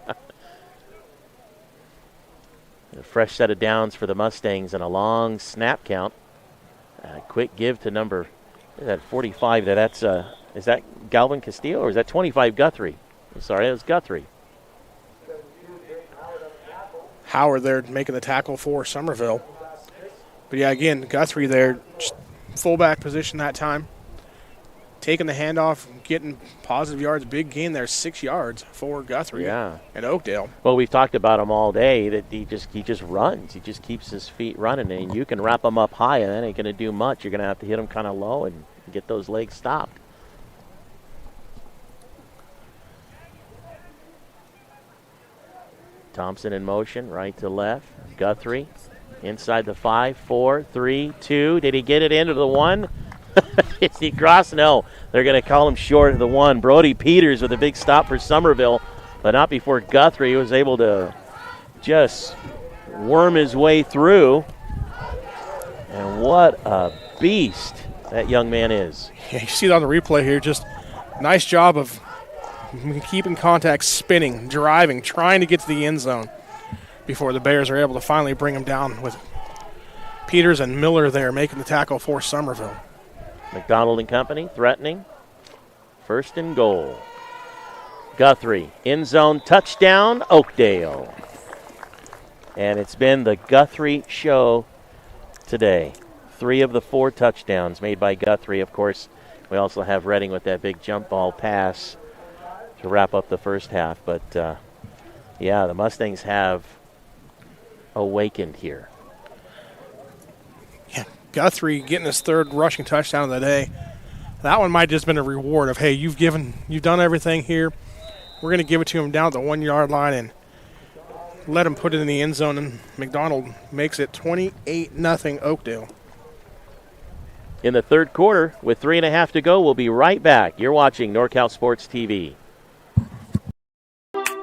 A fresh set of downs for the Mustangs and a long snap count. A quick give to number 45. Is that Galvin Castillo or is that 25 Guthrie? I'm sorry, it was Guthrie. Howard there making the tackle for Summerville. But, yeah, again, Guthrie there, just fullback position that time. Taking the handoff, getting positive yards, big gain there, 6 yards for Guthrie and Oakdale. Well, we've talked about him all day that he just runs. He just keeps his feet running, and you can wrap him up high, and that ain't going to do much. You're going to have to hit him kind of low and get those legs stopped. Thompson in motion, right to left. Guthrie inside the 5, 4, 3, 2. Did he get it into the 1? Is he cross? No. They're going to call him short of the 1. Brody Peters with a big stop for Summerville, but not before Guthrie was able to just worm his way through. And what a beast that young man is. Yeah, you see it on the replay here. Just nice job of keeping contact, spinning, driving, trying to get to the end zone before the Bears are able to finally bring him down with Peters and Miller there making the tackle for Summerville. McDonald and company threatening. First and goal. Guthrie, end zone touchdown, Oakdale. And it's been the Guthrie show today. 3 of the 4 touchdowns made by Guthrie. Of course, we also have Redding with that big jump ball pass to wrap up the first half. But, the Mustangs have awakened here. Yeah, Guthrie getting his 3rd rushing touchdown of the day. That one might have just been a reward of, hey, you've done everything here. We're going to give it to him down at the 1-yard line and let him put it in the end zone. And McDonald makes it 28-0 Oakdale. In the third quarter, with 3.5 to go, we'll be right back. You're watching NorCal Sports TV.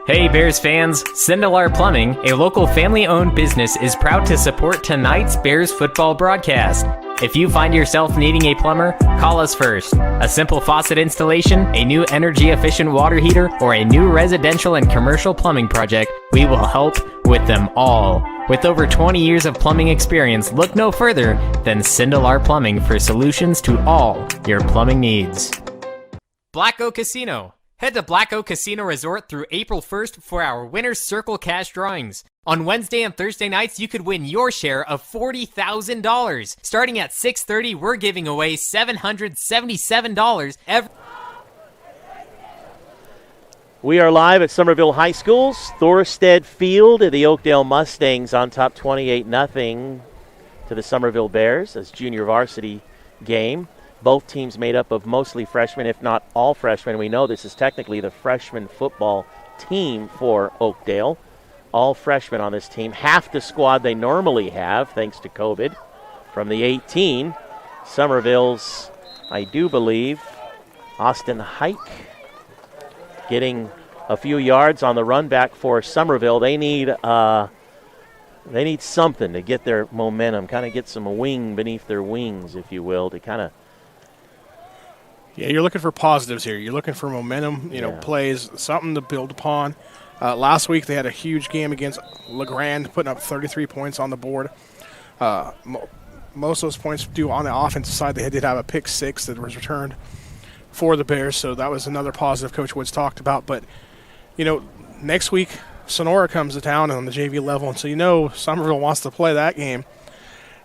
Hey Bears fans, Sindelar Plumbing, a local family-owned business, is proud to support tonight's Bears football broadcast. If you find yourself needing a plumber, call us first. A simple faucet installation, a new energy-efficient water heater, or a new residential and commercial plumbing project, we will help with them all. With over 20 years of plumbing experience, look no further than Sindelar Plumbing for solutions to all your plumbing needs. Black Oak Casino. Head to Black Oak Casino Resort through April 1st for our Winner's Circle cash drawings. On Wednesday and Thursday nights, you could win your share of $40,000. Starting at 6:30, we're giving away $777 every... We are live at Summerville High School's Thorstead Field. The Oakdale Mustangs on top 28-0 to the Summerville Bears as junior varsity game. Both teams made up of mostly freshmen, if not all freshmen. We know this is technically the freshman football team for Oakdale. All freshmen on this team. Half the squad they normally have, thanks to COVID. From the 18, Summerville's, I do believe, Austin Hike getting a few yards on the run back for Summerville. They need something to get their momentum, kind of get some wing beneath their wings, if you will, to kind of. Yeah, you're looking for positives here. You're looking for momentum, plays, something to build upon. Last week they had a huge game against LeGrand, putting up 33 points on the board. Most of those points due on the offensive side. They did have a pick six that was returned for the Bears, so that was another positive Coach Woods talked about. But, next week Sonora comes to town on the JV level, and so Summerville wants to play that game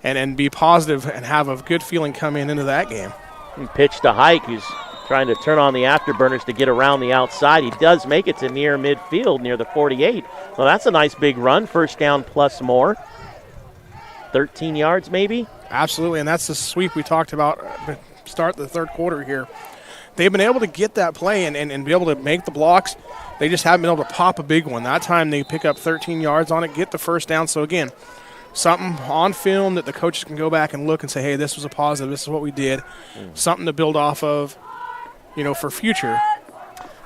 and be positive and have a good feeling coming into that game. And pitch to Hike, who's trying to turn on the afterburners to get around the outside. He does make it to near midfield, near the 48. Well, that's a nice big run. First down plus more. 13 yards maybe? Absolutely, and that's the sweep we talked about start the third quarter here. They've been able to get that play and be able to make the blocks. They just haven't been able to pop a big one. That time they pick up 13 yards on it, get the first down. So, again, something on film that the coaches can go back and look and say, hey, this was a positive, this is what we did. Something to build off of, for future.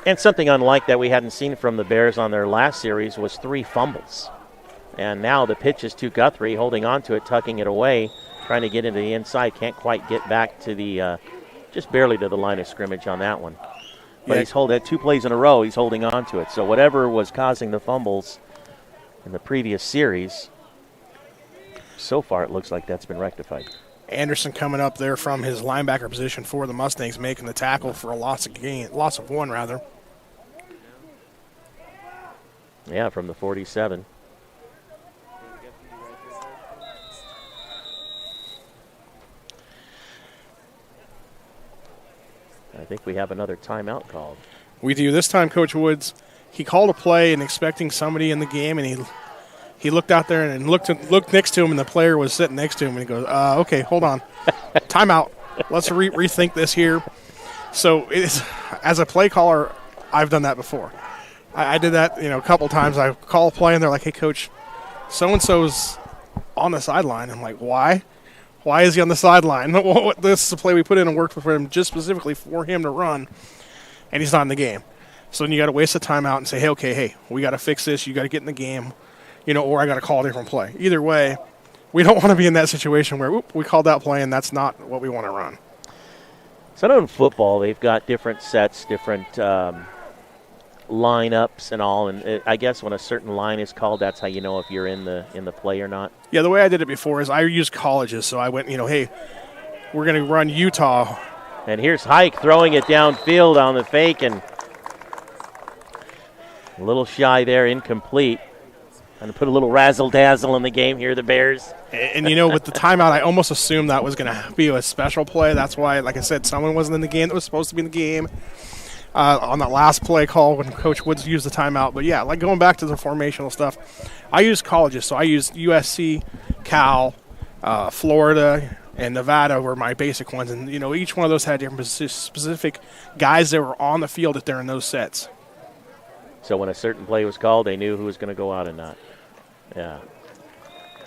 And something unlike that we hadn't seen from the Bears on their last series was 3 fumbles. And now the pitch is to Guthrie, holding on to it, tucking it away, trying to get into the inside. Can't quite get back to the, just barely to the line of scrimmage on that one. But he's holding 2 plays in a row, he's holding on to it. So whatever was causing the fumbles in the previous series, so far it looks like that's been rectified. Anderson coming up there from his linebacker position for the Mustangs, making the tackle for a loss of 1 rather. Yeah, from the 47. I think we have another timeout called. We do. This time, Coach Woods, he called a play and expecting somebody in the game, and he looked out there and looked next to him, and the player was sitting next to him, and he goes, okay, hold on. Timeout. Let's rethink this here. So as a play caller, I've done that before. I did that, a couple times. I call a play, and they're like, hey, Coach, so-and-so's on the sideline. I'm like, why? Why is he on the sideline? This is a play we put in and worked for him just specifically for him to run, and he's not in the game. So then you got to waste the timeout and say, hey, we got to fix this. You got to get in the game, or I got to call a different play. Either way, we don't want to be in that situation where we called that play and that's not what we want to run. So I know in football they've got different sets, different lineups and all, and I guess when a certain line is called, that's how you know if you're in the play or not. Yeah, the way I did it before is I used colleges, so I went, hey, we're going to run Utah. And here's Hike throwing it downfield on the fake, and a little shy there, incomplete. And to put a little razzle-dazzle in the game here, the Bears. And with the timeout, I almost assumed that was going to be a special play. That's why, like I said, someone wasn't in the game that was supposed to be in the game. On that last play call when Coach Woods used the timeout. But, yeah, like going back to the formational stuff, I used colleges. So I used USC, Cal, Florida, and Nevada were my basic ones. And, each one of those had different specific guys that were on the field that they're in those sets. So when a certain play was called, they knew who was going to go out and not. Yeah.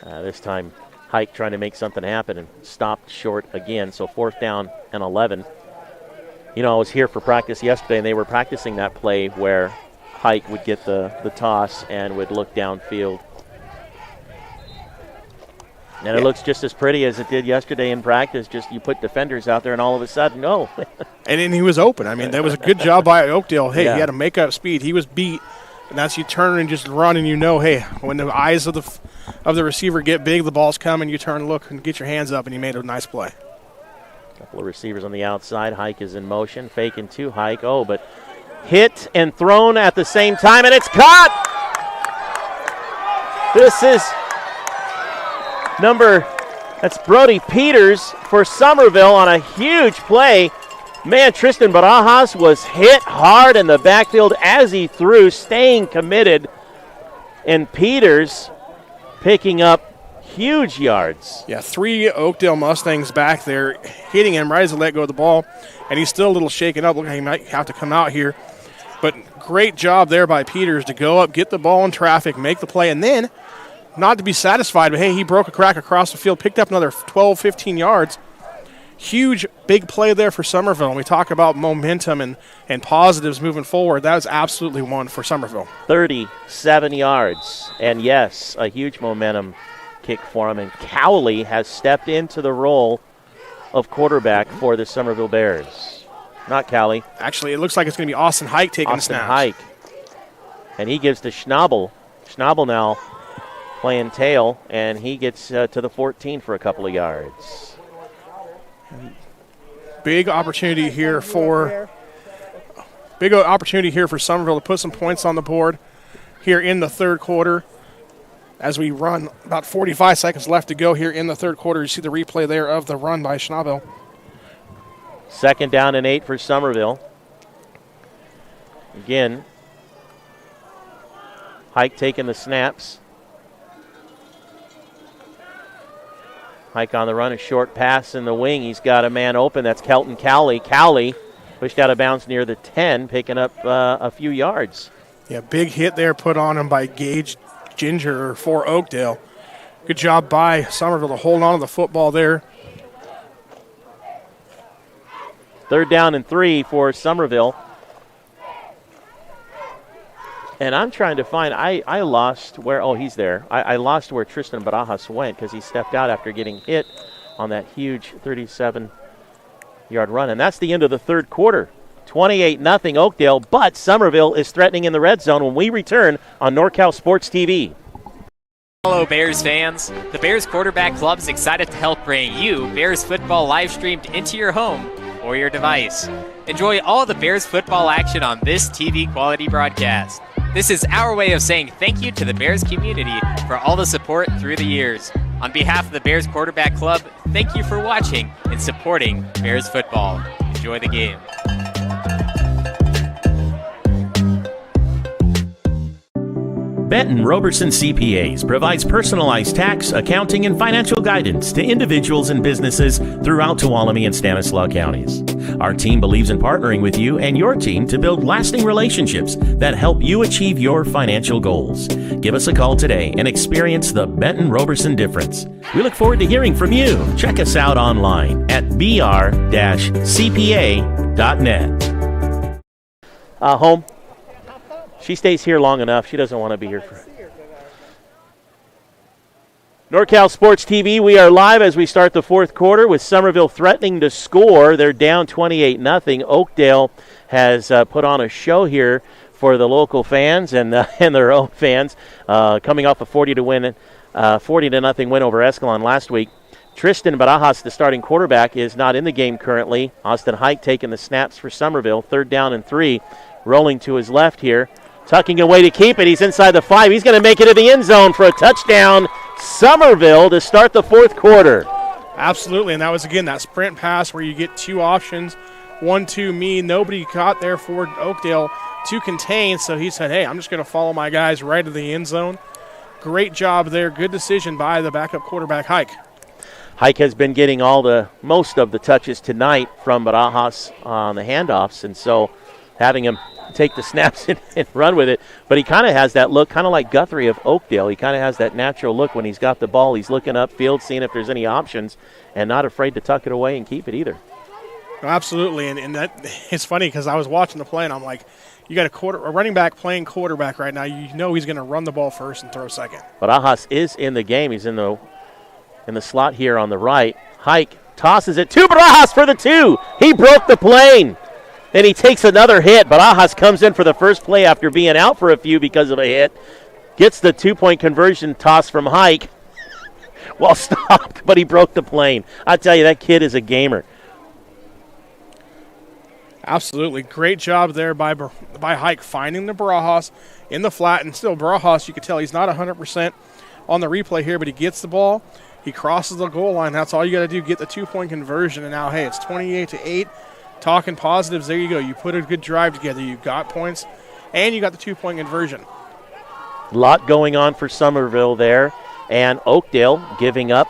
This time, Hike trying to make something happen and stopped short again. So 4th down and 11. I was here for practice yesterday, and they were practicing that play where Hike would get the toss and would look downfield. And it looks just as pretty as it did yesterday in practice. Just you put defenders out there, and all of a sudden, no. And then he was open. I mean, that was a good job by Oakdale. Hey, He had to make up speed. He was beat, and that's you turn and just run, and hey, when the eyes of the receiver get big, the ball's coming, you turn, look, and get your hands up, and he made a nice play. Couple of receivers on the outside. Hike is in motion, faking to Hike. But hit and thrown at the same time, and it's caught. This is that's Brody Peters for Summerville on a huge play. Man, Tristan Barajas was hit hard in the backfield as he threw, staying committed. And Peters picking up huge yards. Yeah, 3 Oakdale Mustangs back there hitting him right as he let go of the ball, and he's still a little shaken up. Looking like he might have to come out here. But great job there by Peters to go up, get the ball in traffic, make the play, and then not to be satisfied, but, hey, he broke a crack across the field, picked up another 12, 15 yards. Huge, big play there for Summerville. When we talk about momentum and positives moving forward, that was absolutely one for Summerville. 37 yards. And, yes, a huge momentum kick for him. And Cowley has stepped into the role of quarterback for the Summerville Bears. Not Cowley. Actually, it looks like it's going to be Austin Hike taking the snaps. Hike. And he gives to Schnabel. Schnabel now playing tail, and he gets to the 14 for a couple of yards. Big opportunity here for Summerville to put some points on the board here in the third quarter. As we run, about 45 seconds left to go here in the third quarter. You see the replay there of the run by Schnabel. 2nd down and 8 for Summerville. Again, Hike taking the snaps. Hike on the run, a short pass in the wing. He's got a man open. That's Kelton Cowley. Cowley pushed out of bounds near the 10, picking up a few yards. Yeah, big hit there put on him by Gage Ginger for Oakdale. Good job by Summerville to hold on to the football there. 3rd down and 3 for Summerville. And I'm trying to find, I lost where, he's there. I lost where Tristan Barajas went because he stepped out after getting hit on that huge 37-yard run. And that's the end of the third quarter. 28-0 Oakdale, but Summerville is threatening in the red zone when we return on NorCal Sports TV. Hello, Bears fans. The Bears Quarterback Club is excited to help bring you Bears football live streamed into your home or your device. Enjoy all the Bears football action on this TV quality broadcast. This is our way of saying thank you to the Bears community for all the support through the years. On behalf of the Bears Quarterback Club, thank you for watching and supporting Bears football. Enjoy the game. Benton Roberson CPAs provides personalized tax, accounting, and financial guidance to individuals and businesses throughout Tuolumne and Stanislaus counties. Our team believes in partnering with you and your team to build lasting relationships that help you achieve your financial goals. Give us a call today and experience the Benton Roberson difference. We look forward to hearing from you. Check us out online at br-cpa.net. Home. She stays here long enough. She doesn't want to be here for NorCal Sports TV. We are live as we start the fourth quarter with Summerville threatening to score. They're down 28-0. Oakdale has put on a show here for the local fans and their own fans, coming off a 40-0 win over Escalon last week. Tristan Barajas, the starting quarterback, is not in the game currently. Austin Hike taking the snaps for Summerville. 3rd down and 3, rolling to his left here. Tucking away to keep it. He's inside the 5. He's going to make it to the end zone for a touchdown. Summerville to start the fourth quarter. Absolutely, and that was, again, that sprint pass where you get 2 options. 1-2 me. Nobody caught there for Oakdale to contain, so he said, hey, I'm just going to follow my guys right to the end zone. Great job there. Good decision by the backup quarterback, Hike. Hike has been getting most of the touches tonight from Barajas on the handoffs, and so having him take the snaps and run with it. But he kind of has that look, kind of like Guthrie of Oakdale. He kind of has that natural look when he's got the ball. He's looking upfield, seeing if there's any options, and not afraid to tuck it away and keep it either. Absolutely, and that it's funny because I was watching the play, and I'm like, you got a running back playing quarterback right now. You know he's going to run the ball first and throw second. Barajas is in the game. He's in the slot here on the right. Hike tosses it to Barajas for the 2. He broke the plane. And he takes another hit. Barajas comes in for the first play after being out for a few because of a hit. Gets the 2-point conversion toss from Hike. Well stopped, but he broke the plane. I tell you, that kid is a gamer. Absolutely. Great job there by Hike finding the Barajas in the flat. And still, Barajas, you can tell he's not 100% on the replay here, but he gets the ball. He crosses the goal line. That's all you got to do, get the 2-point conversion. And now, hey, it's 28-8. Talking positives, there you go. You put a good drive together. You got points, and you got the 2-point conversion. A lot going on for Summerville there. And Oakdale giving up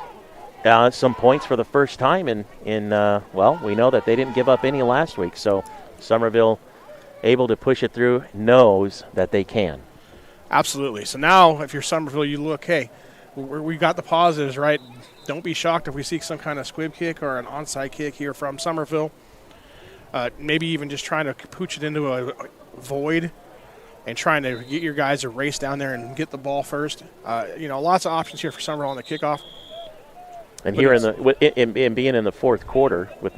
some points for the first time well, we know that they didn't give up any last week. So Summerville able to push it through, knows that they can. Absolutely. So now if you're Summerville, you look, hey, we got the positives, right? Don't be shocked if we see some kind of squib kick or an onside kick here from Summerville. Maybe even just trying to pooch it into a void and trying to get your guys to race down there and get the ball first. Lots of options here for Summerville on the kickoff. And here in being in the fourth quarter with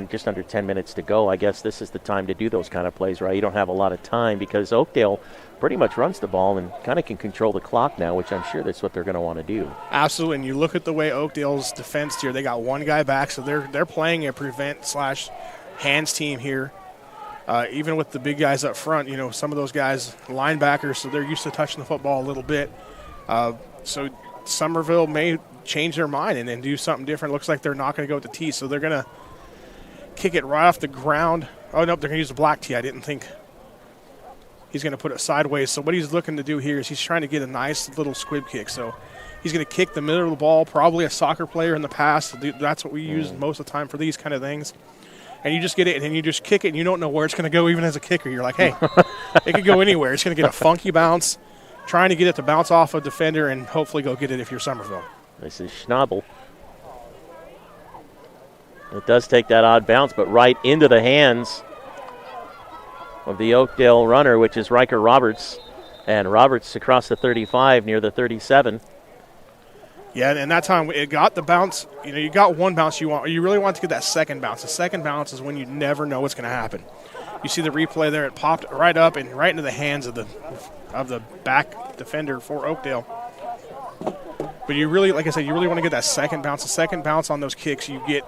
just under 10 minutes to go, I guess this is the time to do those kind of plays, right? You don't have a lot of time because Oakdale pretty much runs the ball and kind of can control the clock now, which I'm sure that's what they're going to want to do. Absolutely, and you look at the way Oakdale's defense here. They got one guy back, so they're playing a prevent/hands team here. Even with the big guys up front, some of those guys, linebackers, so they're used to touching the football a little bit. So Summerville may change their mind and then do something different. Looks like they're not going to go with the tee, so they're going to kick it right off the ground. Oh, nope, they're going to use the black tee. I didn't think he's going to put it sideways. So what he's looking to do here is he's trying to get a nice little squib kick. So he's going to kick the middle of the ball, probably a soccer player in the past. That's what we use most of the time for these kind of things. And you just get it, and then you just kick it, and you don't know where it's going to go even as a kicker. You're like, hey, it could go anywhere. It's going to get a funky bounce, trying to get it to bounce off a defender and hopefully go get it if you're Summerville. This is Schnabel. It does take that odd bounce, but right into the hands of the Oakdale runner, which is Riker Roberts. And Roberts across the 35 near the 37. Yeah, and that time it got the bounce. You got one bounce you want. You really want to get that second bounce. The second bounce is when you never know what's going to happen. You see the replay there. It popped right up and right into the hands of the back defender for Oakdale. But you really, like I said, you really want to get that second bounce. The second bounce on those kicks, you get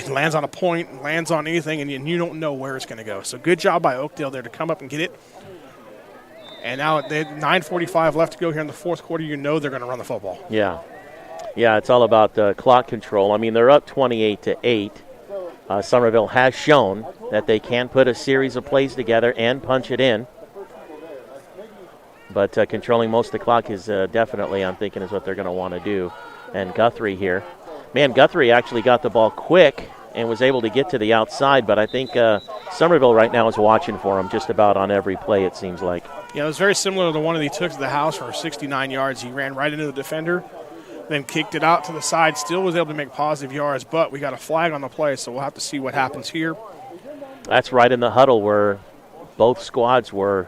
lands on a point, lands on anything, and you don't know where it's going to go. So good job by Oakdale there to come up and get it. And now they 9:45 left to go here in the fourth quarter. You know they're going to run the football. Yeah, it's all about clock control. I mean, they're up 28-8. Summerville has shown that they can put a series of plays together and punch it in. But controlling most of the clock is definitely, I'm thinking, is what they're going to want to do. And Guthrie here. Man, Guthrie actually got the ball quick and was able to get to the outside, but I think Summerville right now is watching for him just about on every play, it seems like. Yeah, it was very similar to the one that he took to the house for 69 yards. He ran right into the defender, then kicked it out to the side, still was able to make positive yards, but we got a flag on the play, so we'll have to see what happens here. That's right in the huddle where both squads were.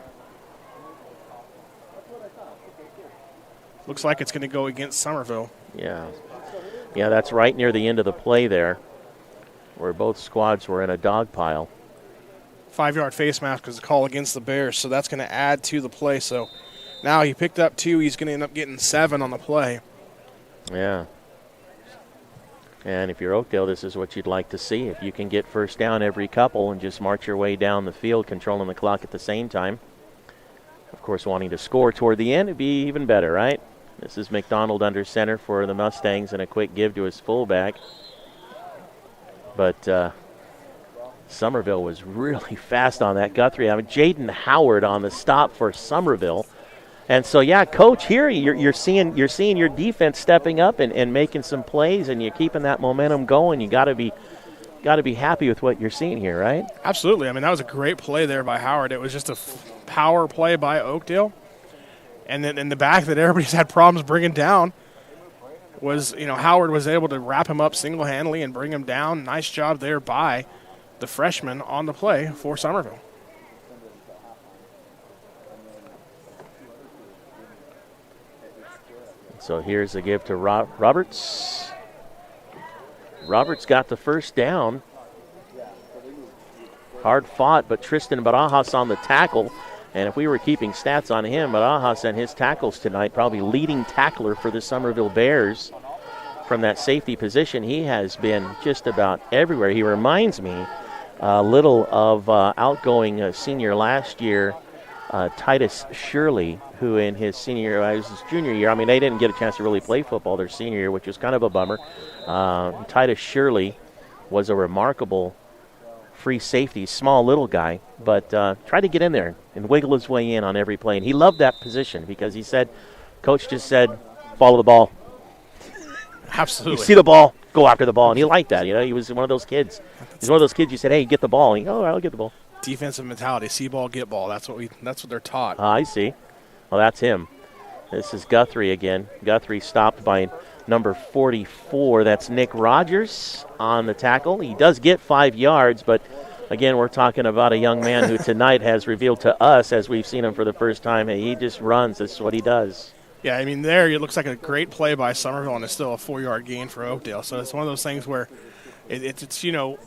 Looks like it's going to go against Summerville. Yeah, that's right near the end of the play there where both squads were in a dog pile. 5-yard face mask is a call against the Bears, so that's going to add to the play. So now he picked up 2. He's going to end up getting 7 on the play. Yeah. And if you're Oakdale, this is what you'd like to see. If you can get first down every couple and just march your way down the field, controlling the clock at the same time. Of course, wanting to score toward the end would be even better, right? This is McDonald under center for the Mustangs and a quick give to his fullback. But Summerville was really fast on that. Guthrie, Jaden Howard on the stop for Summerville. And so, Coach, here you're seeing your defense stepping up and making some plays, and you're keeping that momentum going. You got to be happy with what you're seeing here, right? Absolutely. That was a great play there by Howard. It was just a power play by Oakdale. And then in the back that everybody's had problems bringing down was, Howard was able to wrap him up single-handedly and bring him down. Nice job there by the freshman on the play for Summerville. So here's a give to Roberts. Roberts got the first down. Hard fought, but Tristan Barajas on the tackle. And if we were keeping stats on him, Barajas and his tackles tonight, probably leading tackler for the Summerville Bears from that safety position. He has been just about everywhere. He reminds me a little of outgoing senior last year, Titus Shirley, who in his junior year, they didn't get a chance to really play football their senior year, which was kind of a bummer. Titus Shirley was a remarkable free safety, small little guy, but tried to get in there and wiggle his way in on every play. And he loved that position because he said, Coach just said, follow the ball. Absolutely. You see the ball, go after the ball. And he liked that. He was one of those kids. He's one of those kids you said, hey, get the ball. And he goes, all right, I'll get the ball. Defensive mentality, see ball, get ball. That's what they're taught. I see. Well, that's him. This is Guthrie again. Guthrie stopped by number 44. That's Nick Rogers on the tackle. He does get 5 yards, but again, we're talking about a young man who tonight has revealed to us, as we've seen him for the first time, hey, he just runs. This is what he does. Yeah, I mean, there it looks like a great play by Summerville, and it's still a 4-yard gain for Oakdale. So it's one of those things where it's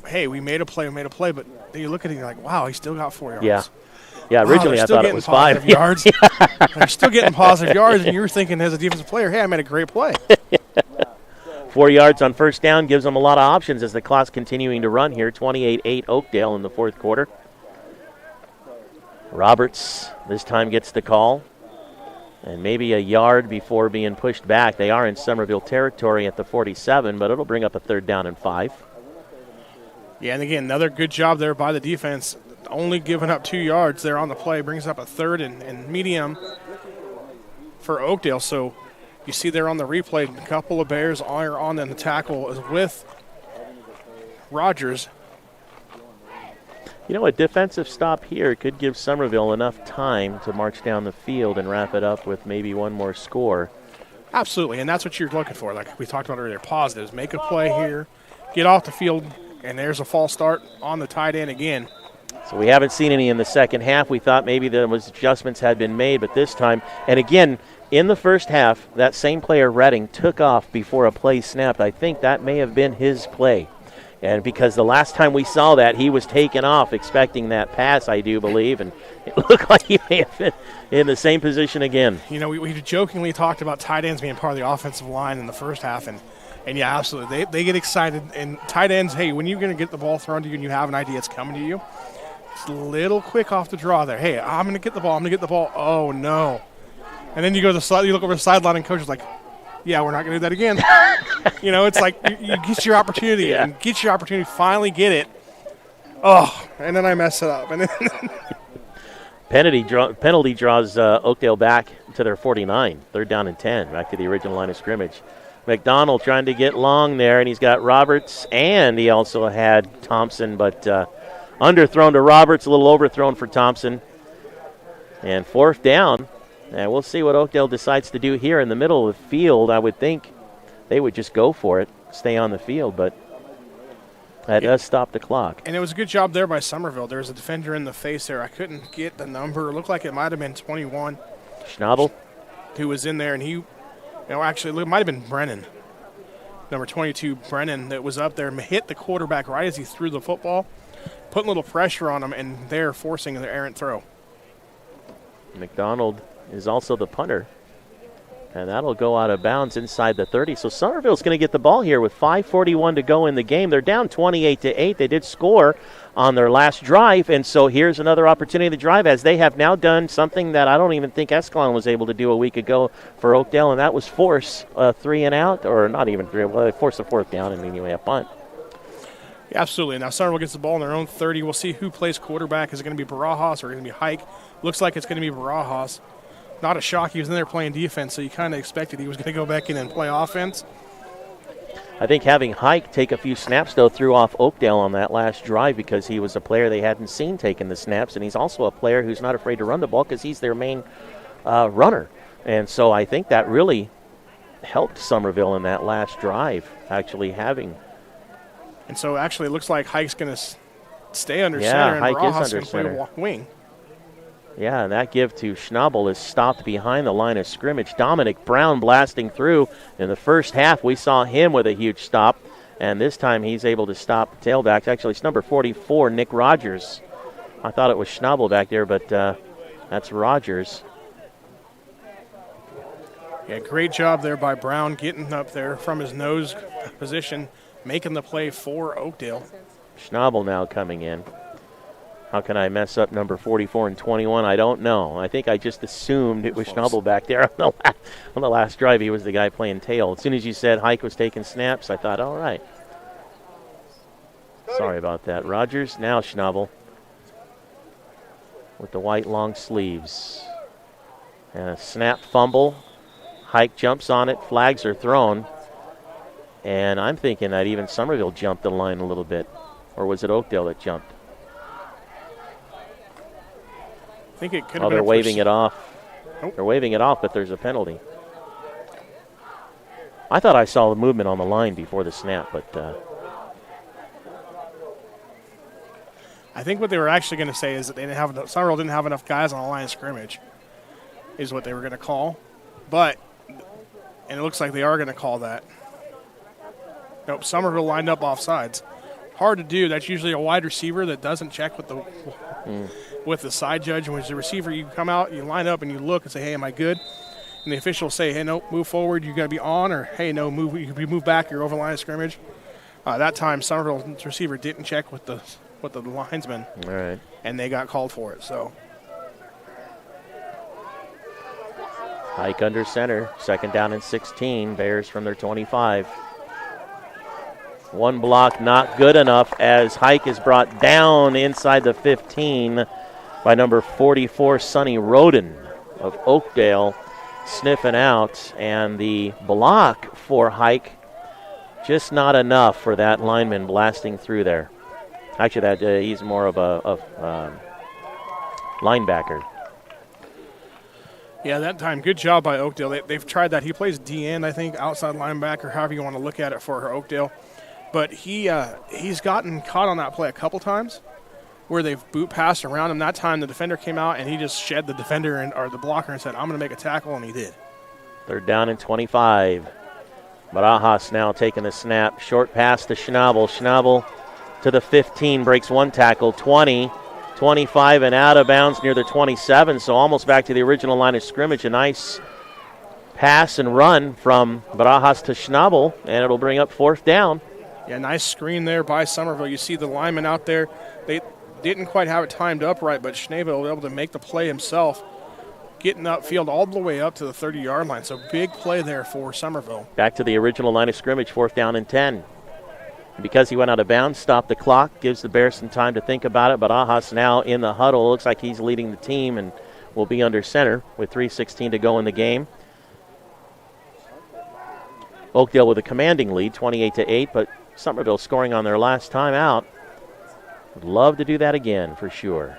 hey, we made a play, but then you look at it and you're like, wow, he still got 4 yards. Yeah, originally I thought it was 5 yards. They're still getting positive yards, and you were thinking as a defensive player, hey, I made a great play. 4 yards on first down gives them a lot of options as the clock's continuing to run here. 28-8 Oakdale in the fourth quarter. Roberts this time gets the call. And maybe a yard before being pushed back. They are in Summerville territory at the 47, but it'll bring up a 3rd down and 5. Yeah, and again, another good job there by the defense. Only giving up 2 yards there on the play brings up a 3rd and medium for Oakdale. So you see there on the replay, a couple of Bears are on the tackle with Rogers. You know, a defensive stop here could give Summerville enough time to march down the field and wrap it up with maybe one more score. Absolutely, and that's what you're looking for. Like we talked about earlier, positives. Make a play here, get off the field, and there's a false start on the tight end again. So we haven't seen any in the second half. We thought maybe there was adjustments had been made, but this time, and again, in the first half, that same player, Redding, took off before a play snapped. I think that may have been his play. And because the last time we saw that, he was taken off expecting that pass, I do believe, and it looked like he may have been in the same position again. You know, we jokingly talked about tight ends being part of the offensive line in the first half, and yeah, absolutely. They get excited. And tight ends, hey, when you're going to get the ball thrown to you and you have an idea it's coming to you, it's a little quick off the draw there. Hey, I'm going to get the ball. Oh, no. And then you go to the you look over the sideline and coach is like, yeah, we're not going to do that again. You know, it's like you get your opportunity and finally get it. Oh, and then I mess it up. And then penalty draws Oakdale back to their 49, 3rd down and 10, back to the original line of scrimmage. McDonald trying to get long there, and he's got Roberts, and he also had Thompson, but underthrown to Roberts, a little overthrown for Thompson. And 4th down. And we'll see what Oakdale decides to do here in the middle of the field. I would think they would just go for it, stay on the field, but that does stop the clock. And it was a good job there by Summerville. There was a defender in the face there. I couldn't get the number. It looked like it might have been 21. Schnabel? Who was in there, and he, actually, it might have been Brennan. Number 22, Brennan, that was up there and hit the quarterback right as he threw the football, putting a little pressure on him, and they're forcing their errant throw. McDonald is also the punter. And that'll go out of bounds inside the 30. So Summerville's going to get the ball here with 5:41 to go in the game. They're down 28-8. They did score on their last drive, and so here's another opportunity to drive as they have now done something that I don't even think Escalon was able to do a week ago for Oakdale, and that was force a 3 and out, or not even 3. Well, they forced a 4th down and anyway a punt. Yeah, absolutely. Now Summerville gets the ball in their own 30. We'll see who plays quarterback. Is it going to be Barajas or going to be Hike? Looks like it's going to be Barajas. Not a shock. He was in there playing defense, so you kind of expected he was going to go back in and play offense. I think having Hike take a few snaps, though, threw off Oakdale on that last drive because he was a player they hadn't seen taking the snaps, and he's also a player who's not afraid to run the ball because he's their main runner. And so I think that really helped Summerville in that last drive, actually having. And so actually it looks like Hike's going to stay under center, and Barajas is going to play wing. Yeah, and that give to Schnabel is stopped behind the line of scrimmage. Dominic Brown blasting through. In the first half, we saw him with a huge stop, and this time he's able to stop tailbacks. Actually, it's number 44, Nick Rogers. I thought it was Schnabel back there, but that's Rogers. Yeah, great job there by Brown getting up there from his nose position, making the play for Oakdale. Schnabel now coming in. How can I mess up number 44 and 21? I don't know. I think I just assumed it was Schnabel back there on the last drive. He was the guy playing tail. As soon as you said Hike was taking snaps, I thought, all right. Sorry about that. Rogers, now Schnabel with the white long sleeves. And a snap fumble. Hike jumps on it, flags are thrown, and I'm thinking that even Summerville jumped the line a little bit. Or was it Oakdale that jumped? I think it could have Oh, been they're waving it off. Nope. They're waving it off, but there's a penalty. I thought I saw the movement on the line before the snap, but I think what they were actually going to say is that Summerville didn't have enough guys on the line of scrimmage, is what they were going to call. And it looks like they are going to call that. Nope, Summerville lined up offsides. Hard to do. That's usually a wide receiver that doesn't check with the side judge. And when the receiver, you come out, you line up, and you look and say, hey, am I good? And the officials say, hey, no, move forward, you got to be on, or hey, no, you move back, you're over the line of scrimmage. That time, Summerville's receiver didn't check with the linesman. all right. And they got called for it. So Hike under center, 2nd down and 16. Bears from their 25. One block not good enough as Hike is brought down inside the 15 by number 44, Sonny Roden of Oakdale, sniffing out. And the block for Hike, just not enough for that lineman blasting through there. Actually, he's more of a linebacker. yeah, that time, good job by Oakdale. They've tried that. He plays D-end, I think, outside linebacker, however you want to look at it for Oakdale. But he's gotten caught on that play a couple times where they've boot passed around him. That time the defender came out and he just shed the defender or the blocker and said, I'm going to make a tackle, and he did. 3rd down and 25. Barajas now taking the snap. Short pass to Schnabel. Schnabel to the 15, breaks one tackle, 20, 25, and out of bounds near the 27, so almost back to the original line of scrimmage. A nice pass and run from Barajas to Schnabel, and it'll bring up 4th down. Yeah, nice screen there by Summerville. You see the lineman out there. They didn't quite have it timed up right, but Schnabel was able to make the play himself, getting upfield all the way up to the 30-yard line. So big play there for Summerville. Back to the original line of scrimmage, 4th down and 10. Because he went out of bounds, stopped the clock, gives the Bears some time to think about it. But Barajas now in the huddle. Looks like he's leading the team and will be under center with 3:16 to go in the game. Oakdale with a commanding lead, 28-8, but Summerville scoring on their last time out. Would love to do that again for sure.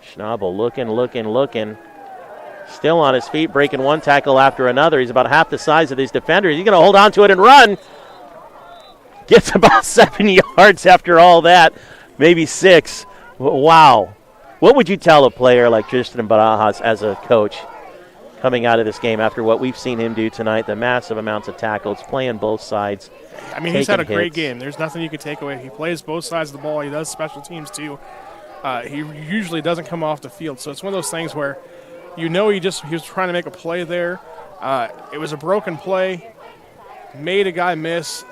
Schnabel looking. Still on his feet, breaking one tackle after another. He's about half the size of these defenders. He's going to hold on to it and run. Gets about 7 yards after all that, maybe 6. Wow. What would you tell a player like Tristan Barajas as a coach coming out of this game after what we've seen him do tonight, the massive amounts of tackles, playing both sides? I mean, he's had a great game. There's nothing you can take away. He plays both sides of the ball. He does special teams too. He usually doesn't come off the field. So it's one of those things where you know he was trying to make a play there. It was a broken play, made a guy miss,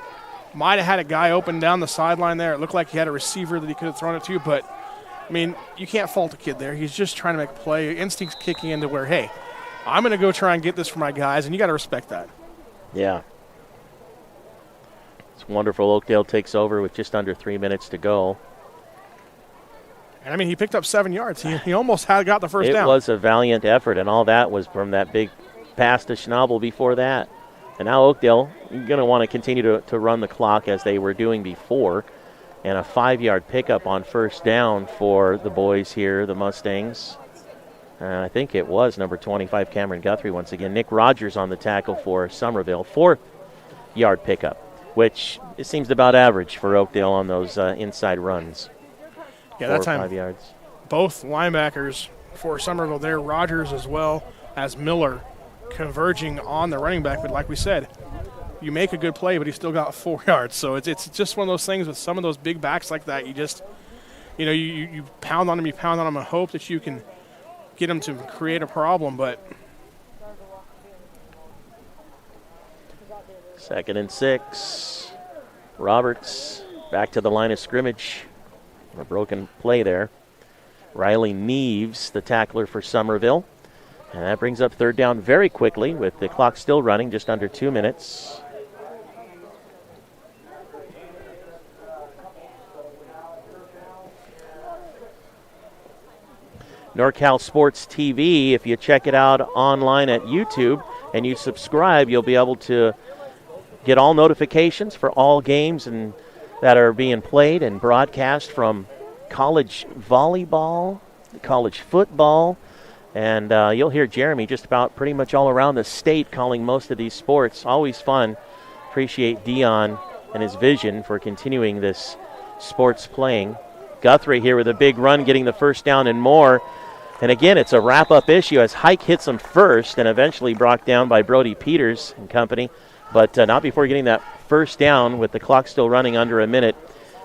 might have had a guy open down the sideline there. It looked like he had a receiver that he could have thrown it to, but, I mean, you can't fault a kid there. He's just trying to make a play. Instincts kicking into where, hey, I'm going to go try and get this for my guys, and you got to respect that. Yeah. It's wonderful. Oakdale takes over with just under 3 minutes to go. And, I mean, he picked up 7 yards. He almost got the first down. It was a valiant effort, and all that was from that big pass to Schnabel before that. And now Oakdale going to want to continue to run the clock as they were doing before. And a 5-yard pickup on first down for the boys here, the Mustangs. I think it was number 25, Cameron Guthrie once again. Nick Rogers on the tackle for Summerville. 4-yard pickup, which it seems about average for Oakdale on those inside runs. Yeah, that time 5 yards. Both linebackers for Summerville there, Rogers as well as Miller, converging on the running back. But like we said, you make a good play, but he still got 4 yards. So it's just one of those things with some of those big backs like that. You just, you pound on them, and hope that you can get them to create a problem. But 2nd and 6. Roberts back to the line of scrimmage. A broken play there. Riley Neves, the tackler for Summerville. And that brings up 3rd down very quickly with the clock still running, just under 2 minutes. NorCal Sports TV. If you check it out online at YouTube and you subscribe, you'll be able to get all notifications for all games and that are being played and broadcast, from college volleyball, college football, and you'll hear Jeremy just about pretty much all around the state calling most of these sports. Always fun. Appreciate Dion and his vision for continuing this sports playing. Guthrie here with a big run, getting the first down and more. And again, it's a wrap-up issue as Hike hits him first and eventually brought down by Brody Peters and company, but not before getting that first down with the clock still running under a minute.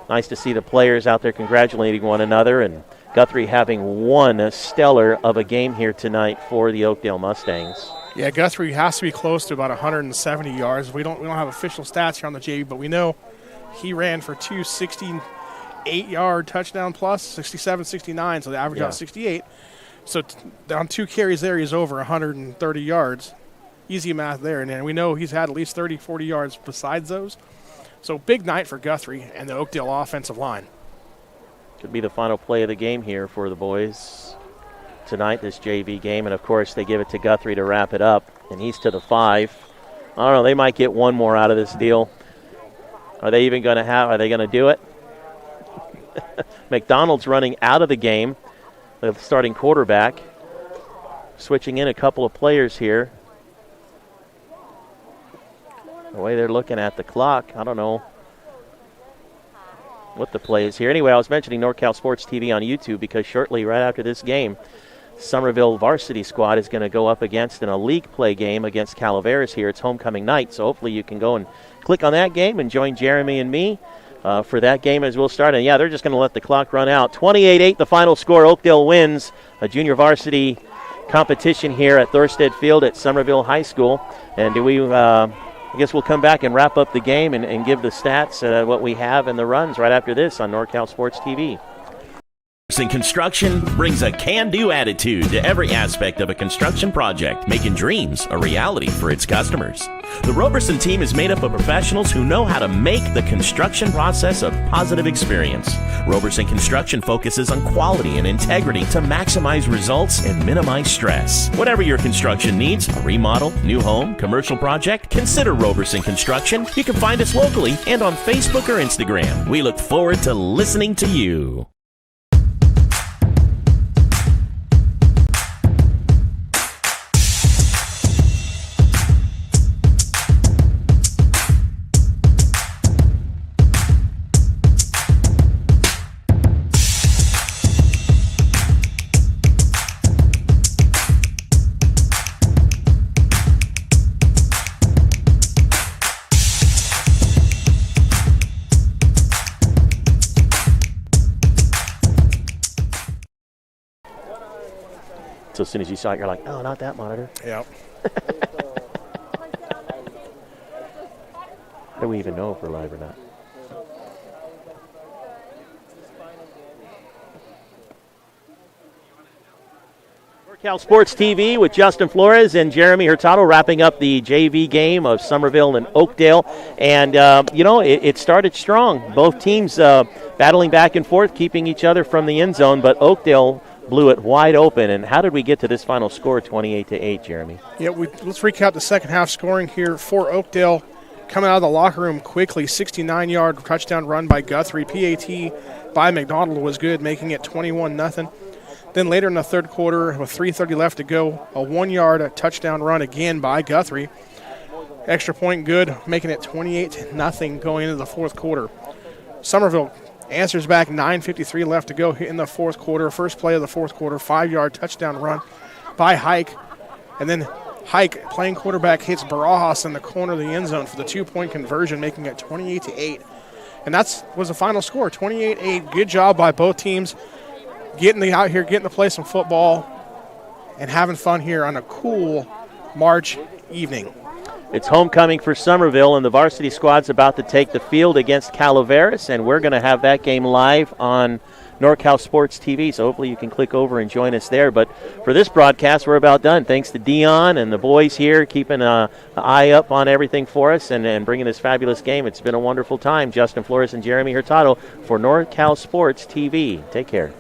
Nice to see the players out there congratulating one another, and Guthrie having one stellar of a game here tonight for the Oakdale Mustangs. Yeah, Guthrie has to be close to about 170 yards. We don't have official stats here on the JV, but we know he ran for 2 68-yard touchdown plus, 67, 69, so the average out 68. So on 2 carries there, he's over 130 yards. Easy math there. And then we know he's had at least 30, 40 yards besides those. So big night for Guthrie and the Oakdale offensive line. Could be the final play of the game here for the boys tonight, this JV game. And, of course, they give it to Guthrie to wrap it up, and he's to the 5. I don't know. They might get one more out of this deal. Are they even going to are they going to do it? McDonald's running out of the game, the starting quarterback, switching in a couple of players here. The way they're looking at the clock, I don't know what the play is here. Anyway, I was mentioning NorCal Sports TV on YouTube because shortly right after this game, Summerville varsity squad is going to go up against in a league play game against Calaveras here. It's homecoming night, so hopefully you can go and click on that game and join Jeremy and me for that game as we'll start. And, yeah, they're just going to let the clock run out. 28-8 the final score. Oakdale wins a junior varsity competition here at Thorstead Field at Summerville High School. And do we I guess we'll come back and wrap up the game and give the stats, what we have and the runs right after this on NorCal Sports TV. Roberson Construction brings a can-do attitude to every aspect of a construction project, making dreams a reality for its customers. The Roberson team is made up of professionals who know how to make the construction process a positive experience. Roberson Construction focuses on quality and integrity to maximize results and minimize stress. Whatever your construction needs, a remodel, new home, commercial project, consider Roberson Construction. You can find us locally and on Facebook or Instagram. We look forward to listening to you. So as soon as you saw it, you're like, oh, not that monitor. Yeah. How do we even know if we're live or not? NorCal Sports TV with Justin Flores and Jeremy Hurtado wrapping up the JV game of Summerville and Oakdale. And, it started strong. Both teams battling back and forth, keeping each other from the end zone, but Oakdale blew it wide open. And how did we get to this final score, 28-8, Jeremy? Yeah, let's recap the second half scoring here for Oakdale. Coming out of the locker room quickly, 69-yard touchdown run by Guthrie. PAT by McDonald was good, making it 21-0. Then later in the third quarter, with 3:30 left to go, a 1-yard touchdown run again by Guthrie. Extra point good, making it 28-0 going into the fourth quarter. Summerville answers back, 9:53 left to go in the fourth quarter. First play of the fourth quarter, 5-yard touchdown run by Hike. And then Hike, playing quarterback, hits Barajas in the corner of the end zone for the 2-point conversion, making it 28-8. And that was the final score, 28-8. Good job by both teams getting out here, getting to play some football and having fun here on a cool March evening. It's homecoming for Summerville, and the varsity squad's about to take the field against Calaveras, and we're going to have that game live on NorCal Sports TV, so hopefully you can click over and join us there. But for this broadcast, we're about done. Thanks to Dion and the boys here keeping an eye up on everything for us and bringing this fabulous game. It's been a wonderful time. Justin Flores and Jeremy Hurtado for NorCal Sports TV. Take care.